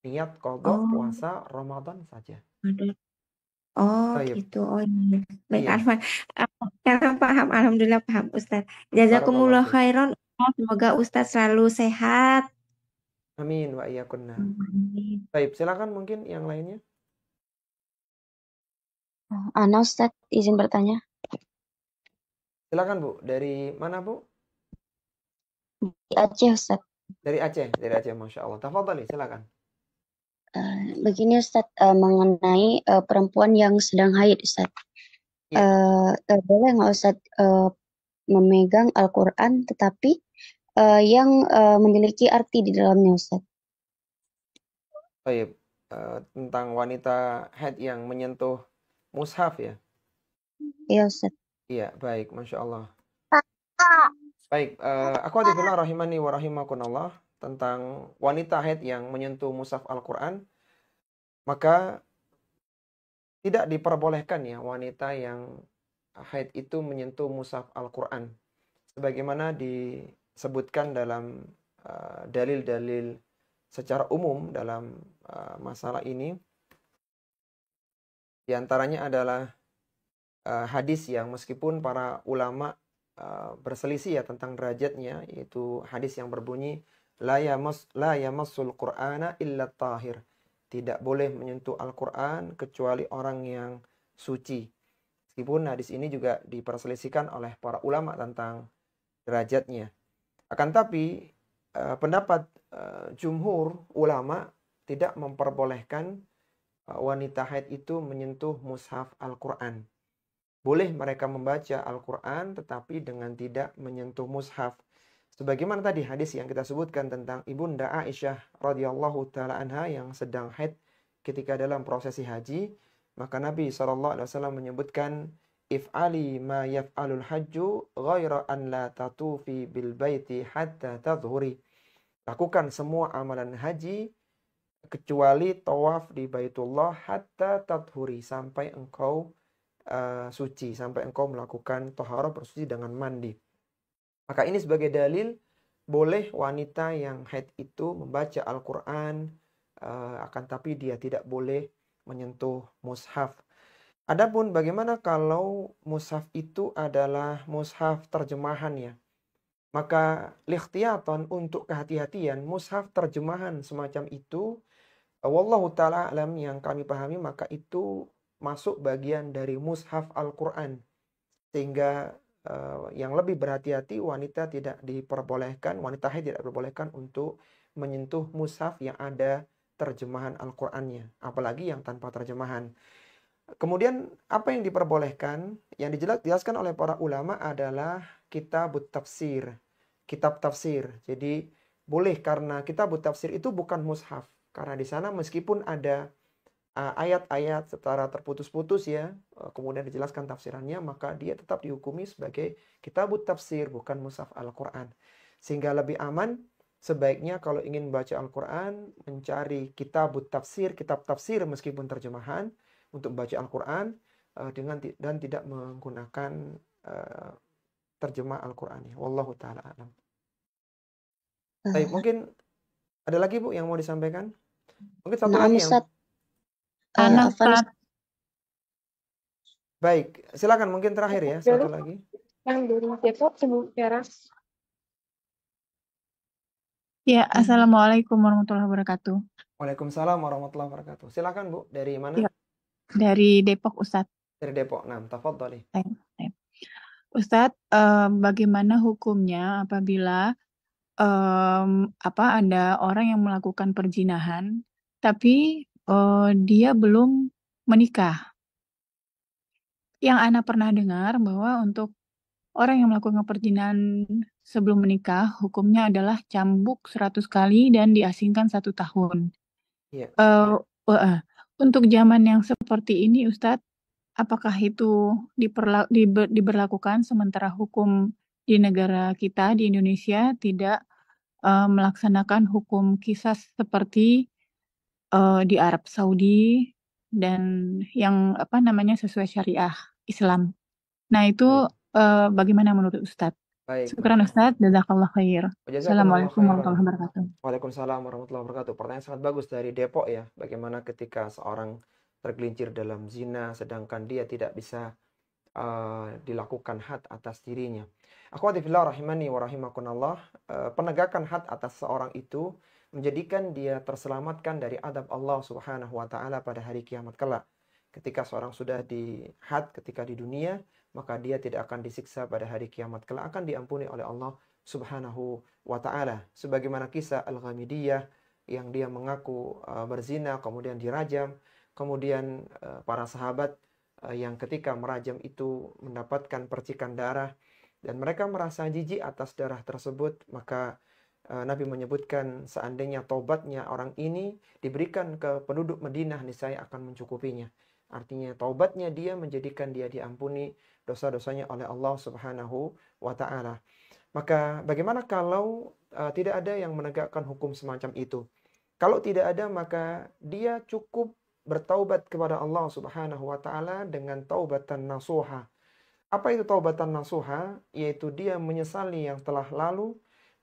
Niat qadha puasa Ramadan saja. Oh Baik. gitu, oh iya. Baik Iya. Arfan, sekarang paham, alhamdulillah paham Ustadz. Barakallahu Jazakumullah fiik. khairan, semoga Ustadz selalu sehat. Amin wa iyyakunna. Amin. Baik, silakan mungkin yang lainnya. Ana Ustadz, izin bertanya. Silakan bu, dari mana bu? Di Aceh Ustadz. Dari Aceh, Masya Allah. Tafadhali, silakan. Begini Ustadz, mengenai perempuan yang sedang haid Ustadz. Iya. Boleh nggak Ustadz memegang Al-Quran tetapi yang memiliki arti di dalamnya Ustadz? Baik, tentang wanita haid yang menyentuh mushaf ya? Iya Ustadz. Iya, baik, Masya Allah. Baik, akhwati fillah rahimani wa rahimakumullah, tentang wanita haid yang menyentuh mushaf Al-Quran, maka tidak diperbolehkan ya wanita yang haid itu menyentuh mushaf Al-Quran. Sebagaimana disebutkan dalam dalil-dalil secara umum dalam masalah ini. Di antaranya adalah hadis yang meskipun para ulama berselisih ya tentang derajatnya, yaitu hadis yang berbunyi la yamassul Qur'ana illa tahir. Tidak boleh menyentuh Al-Quran kecuali orang yang suci. Meskipun hadis ini juga diperselisihkan oleh para ulama tentang derajatnya. Akan tapi pendapat jumhur ulama tidak memperbolehkan wanita haid itu menyentuh mushaf Al-Quran. Boleh mereka membaca Al-Quran tetapi dengan tidak menyentuh mushaf. Sebagaimana tadi hadis yang kita sebutkan tentang Ibunda Aisyah radhiyallahu taala anha yang sedang haid ketika dalam prosesi haji, maka Nabi SAW menyebutkan if'ali ma yaf'alul hajju ghaira an la tatufi bil baiti hatta tadhuri. Lakukan semua amalan haji kecuali tawaf di Baitullah hatta tadhuri, sampai engkau suci, sampai engkau melakukan toharoh, bersuci dengan mandi. Maka ini sebagai dalil boleh wanita yang haid itu membaca Al-Quran, akan tapi dia tidak boleh menyentuh mushaf. Adapun bagaimana kalau mushaf itu adalah mushaf terjemahan ya, maka likhtiyatan, untuk kehati-hatian, mushaf terjemahan semacam itu, wallahu ta'ala alam, yang kami pahami maka itu masuk bagian dari mushaf Al-Quran. Sehingga yang lebih berhati-hati, wanita tidak diperbolehkan, wanita haid tidak diperbolehkan untuk menyentuh mushaf yang ada terjemahan Al-Qurannya, apalagi yang tanpa terjemahan. Kemudian apa yang diperbolehkan, yang dijelaskan oleh para ulama adalah kitab tafsir. Kitab tafsir. Jadi boleh, karena kitab tafsir itu bukan mushaf. Karena di sana meskipun ada ayat-ayat secara terputus-putus ya, kemudian dijelaskan tafsirannya, maka dia tetap dihukumi sebagai kitab tafsir, bukan mushaf Al-Quran. Sehingga lebih aman, sebaiknya kalau ingin membaca Al-Quran, mencari kitab tafsir meskipun terjemahan, untuk membaca Al-Quran dan tidak menggunakan terjemah Al-Quran. Wallahu ta'ala alam. Baik, mungkin ada lagi Bu yang mau disampaikan? Mungkin satu lagi yang... Baik, silakan mungkin terakhir ya, satu lagi. Yang dari Depok, Ibu Vera. Ya, Assalamualaikum warahmatullahi wabarakatuh. Waalaikumsalam warahmatullahi wabarakatuh. Silakan Bu, dari mana? Ya, dari Depok, Ustadz. Dari Depok, nah, tafadhali. Ustadz, bagaimana hukumnya apabila ada orang yang melakukan perzinahan, tapi dia belum menikah? Yang Ana pernah dengar bahwa untuk orang yang melakukan perzinahan sebelum menikah, hukumnya adalah cambuk 100 kali dan diasingkan 1 tahun. Iya. Untuk zaman yang seperti ini, Ustadz, apakah itu diberlakukan sementara hukum di negara kita, di Indonesia, tidak melaksanakan hukum qisas seperti di Arab Saudi dan yang sesuai syariah Islam? Nah, itu bagaimana menurut Ustadz? Syukran Ustadz, jazakallah khair. Assalamualaikum warahmatullahi wabarakatuh. Waalaikumsalam warahmatullahi wabarakatuh. Pertanyaan sangat bagus dari Depok ya. Bagaimana ketika seorang tergelincir dalam zina sedangkan dia tidak bisa dilakukan had atas dirinya. Akhwati fillah rahimani wa rahimakumullah, penegakan had atas seorang itu menjadikan dia terselamatkan dari adab Allah Subhanahu wa taala pada hari kiamat kelak. Ketika seorang sudah di had ketika di dunia, maka dia tidak akan disiksa pada hari kiamat kelak, akan diampuni oleh Allah Subhanahu wa ta'ala. Sebagaimana kisah Al-Ghamidiyah yang dia mengaku berzina kemudian dirajam, kemudian para sahabat yang ketika merajam itu mendapatkan percikan darah dan mereka merasa jijik atas darah tersebut, maka Nabi menyebutkan seandainya taubatnya orang ini diberikan ke penduduk Madinah, niscaya akan mencukupinya. Artinya taubatnya dia menjadikan dia diampuni dosa-dosanya oleh Allah Subhanahu wa ta'ala. Maka bagaimana kalau tidak ada yang menegakkan hukum semacam itu? Kalau tidak ada, maka dia cukup bertaubat kepada Allah Subhanahu wa ta'ala dengan taubatan nasuha. Apa itu taubatan nasuha? Yaitu dia menyesali yang telah lalu,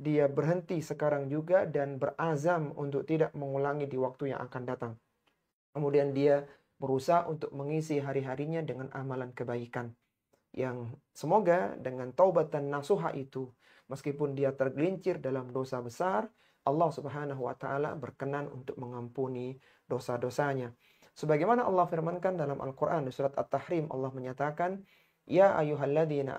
dia berhenti sekarang juga dan berazam untuk tidak mengulangi di waktu yang akan datang. Kemudian dia berusaha untuk mengisi hari-harinya dengan amalan kebaikan. Yang semoga dengan taubatan nasuha itu, meskipun dia tergelincir dalam dosa besar, Allah Subhanahu wa ta'ala berkenan untuk mengampuni dosa-dosanya. Sebagaimana Allah firmankan dalam Al-Quran di surat At-Tahrim, Allah menyatakan, Ya ayyuhalladzina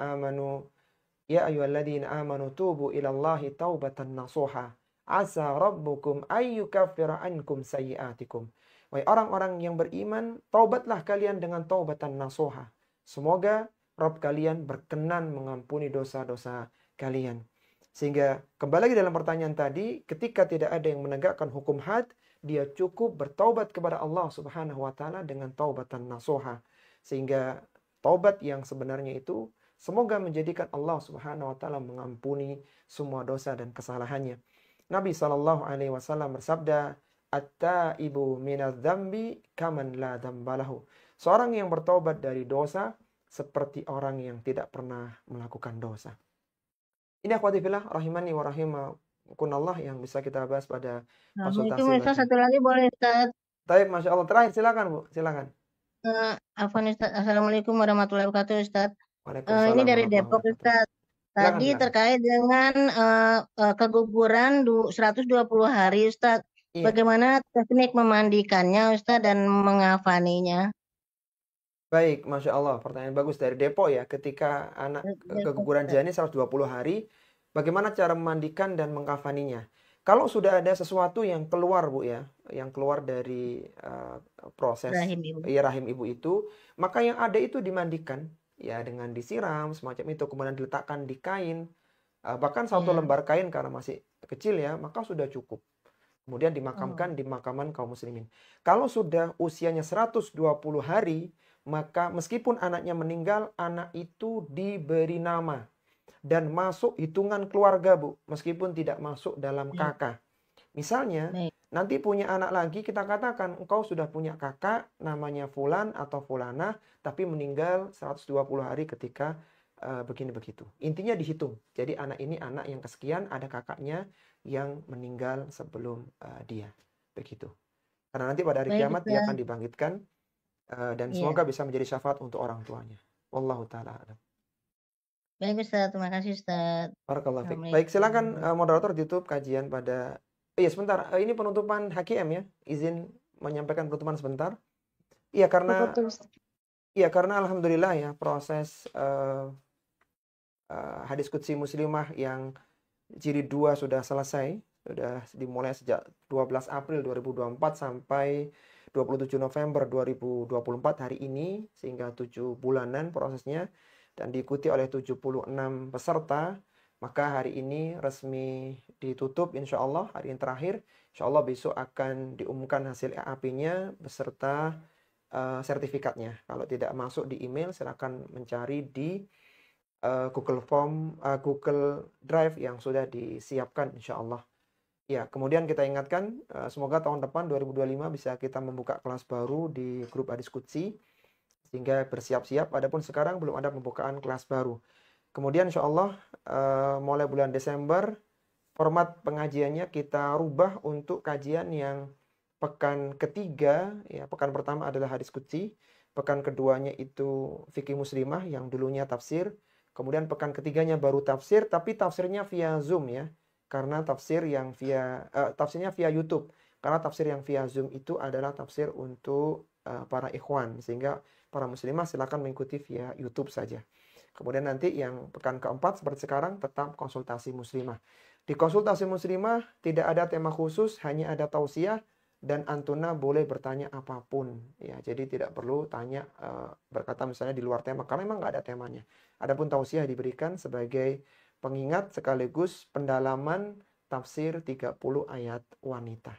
amanu tubu ilallahi taubatan nasuha. Asa rabbukum ayyukaffira ankum sayyiatikum. Wahai orang-orang yang beriman, taubatlah kalian dengan taubatan nasuha. Semoga Rabb kalian berkenan mengampuni dosa-dosa kalian. Sehingga kembali lagi dalam pertanyaan tadi, ketika tidak ada yang menegakkan hukum had, dia cukup bertaubat kepada Allah Subhanahu wa ta'ala dengan taubatan nasuha. Sehingga taubat yang sebenarnya itu semoga menjadikan Allah Subhanahu wa ta'ala mengampuni semua dosa dan kesalahannya. Nabi SAW bersabda, At-taibu minadz-dzambi kaman la dzambalahu. Seorang yang bertaubat dari dosa seperti orang yang tidak pernah melakukan dosa. Ini akhwati fillah rahimani wa rahimakumullah yang bisa kita bahas pada konsultasi Assalamualaikum Ustaz, lagi. satu lagi boleh Ustaz? Baik, Masya Allah. Terakhir silakan Bu, silakan. Afwan Ustaz, Assalamualaikum warahmatullahi wabarakatuh Ustaz. Waalaikumsalam Ini dari warahmatullahi Depok wabarakatuh. Ustaz. Silakan, Tadi silakan. terkait dengan keguguran 120 hari Ustaz. Iya. Bagaimana teknik memandikannya Ustaz dan mengafaninya? Baik, Masya Allah. Pertanyaan bagus dari Depok ya. Ketika anak keguguran janin 120 hari, bagaimana cara memandikan dan mengkafaninya? Kalau sudah ada sesuatu yang keluar Bu ya, yang keluar dari proses rahim ibu itu, maka yang ada itu dimandikan ya dengan disiram semacam itu, kemudian diletakkan di kain, bahkan satu lembar kain karena masih kecil ya, maka sudah cukup. Kemudian dimakamkan di makaman kaum muslimin. Kalau sudah usianya 120 hari, maka meskipun anaknya meninggal, anak itu diberi nama dan masuk hitungan keluarga Bu, meskipun tidak masuk dalam kakak. Misalnya, nanti punya anak lagi, kita katakan engkau sudah punya kakak namanya Fulan atau Fulana, tapi meninggal 120 hari ketika begini begitu. Intinya dihitung. Jadi anak ini anak yang kesekian, ada kakaknya yang meninggal sebelum dia. Begitu. Karena nanti pada hari kiamat dia akan dibangkitkan dan semoga bisa menjadi syafaat untuk orang tuanya. Wallahu ta'ala a'lam. Baik Ustaz, terima kasih Ustaz. Barakallahu fiik. Baik, silakan moderator tutup kajian pada sebentar. Ini penutupan HKM ya. Izin menyampaikan penutupan sebentar. Iya karena alhamdulillah ya proses hadis qudsi muslimah yang jilid 2 sudah selesai, sudah dimulai sejak 12 April 2024 sampai 27 November 2024 hari ini, sehingga 7 bulanan prosesnya dan diikuti oleh 76 peserta. Maka hari ini resmi ditutup insya Allah, hari yang terakhir. Insya Allah besok akan diumumkan hasil EAP-nya beserta sertifikatnya. Kalau tidak masuk di email, silakan mencari di Google Form, Google Drive yang sudah disiapkan insya Allah. Ya, kemudian kita ingatkan, semoga tahun depan 2025 bisa kita membuka kelas baru di grup Hadis Qudsi, sehingga bersiap-siap. Adapun sekarang belum ada pembukaan kelas baru. Kemudian insya Allah mulai bulan Desember, format pengajiannya kita rubah untuk kajian yang pekan ketiga, ya pekan pertama adalah Hadis Qudsi, pekan keduanya itu fikih muslimah yang dulunya tafsir, kemudian pekan ketiganya baru tafsir, tapi tafsirnya via Zoom ya, karena tafsirnya via YouTube, karena tafsir yang via Zoom itu adalah tafsir untuk para ikhwan, sehingga para muslimah silakan mengikuti via YouTube saja. Kemudian nanti yang pekan keempat seperti sekarang tetap konsultasi muslimah. Di konsultasi muslimah tidak ada tema khusus, hanya ada tausiah dan antuna boleh bertanya apapun. Ya, jadi tidak perlu tanya berkata misalnya di luar tema karena memang nggak ada temanya. Adapun tausiah diberikan sebagai pengingat sekaligus pendalaman tafsir 30 ayat wanita.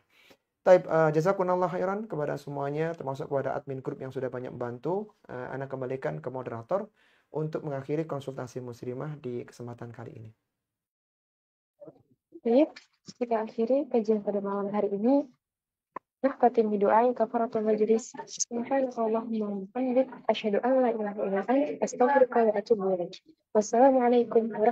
Taib, jazakumullah khairan kepada semuanya, termasuk kepada admin grup yang sudah banyak membantu. Ana kembalikan ke moderator untuk mengakhiri konsultasi muslimah di kesempatan kali ini. Baik, kita akhiri kajian pada malam hari ini. Nah, khatim doa kafaratul majlis. Subhanallahumma wa bihamdihi asyhadu an la ilaha illa anta astaghfiruka wa atubu ilaik. Wassalamualaikum warahmatullahi wabarakatuh.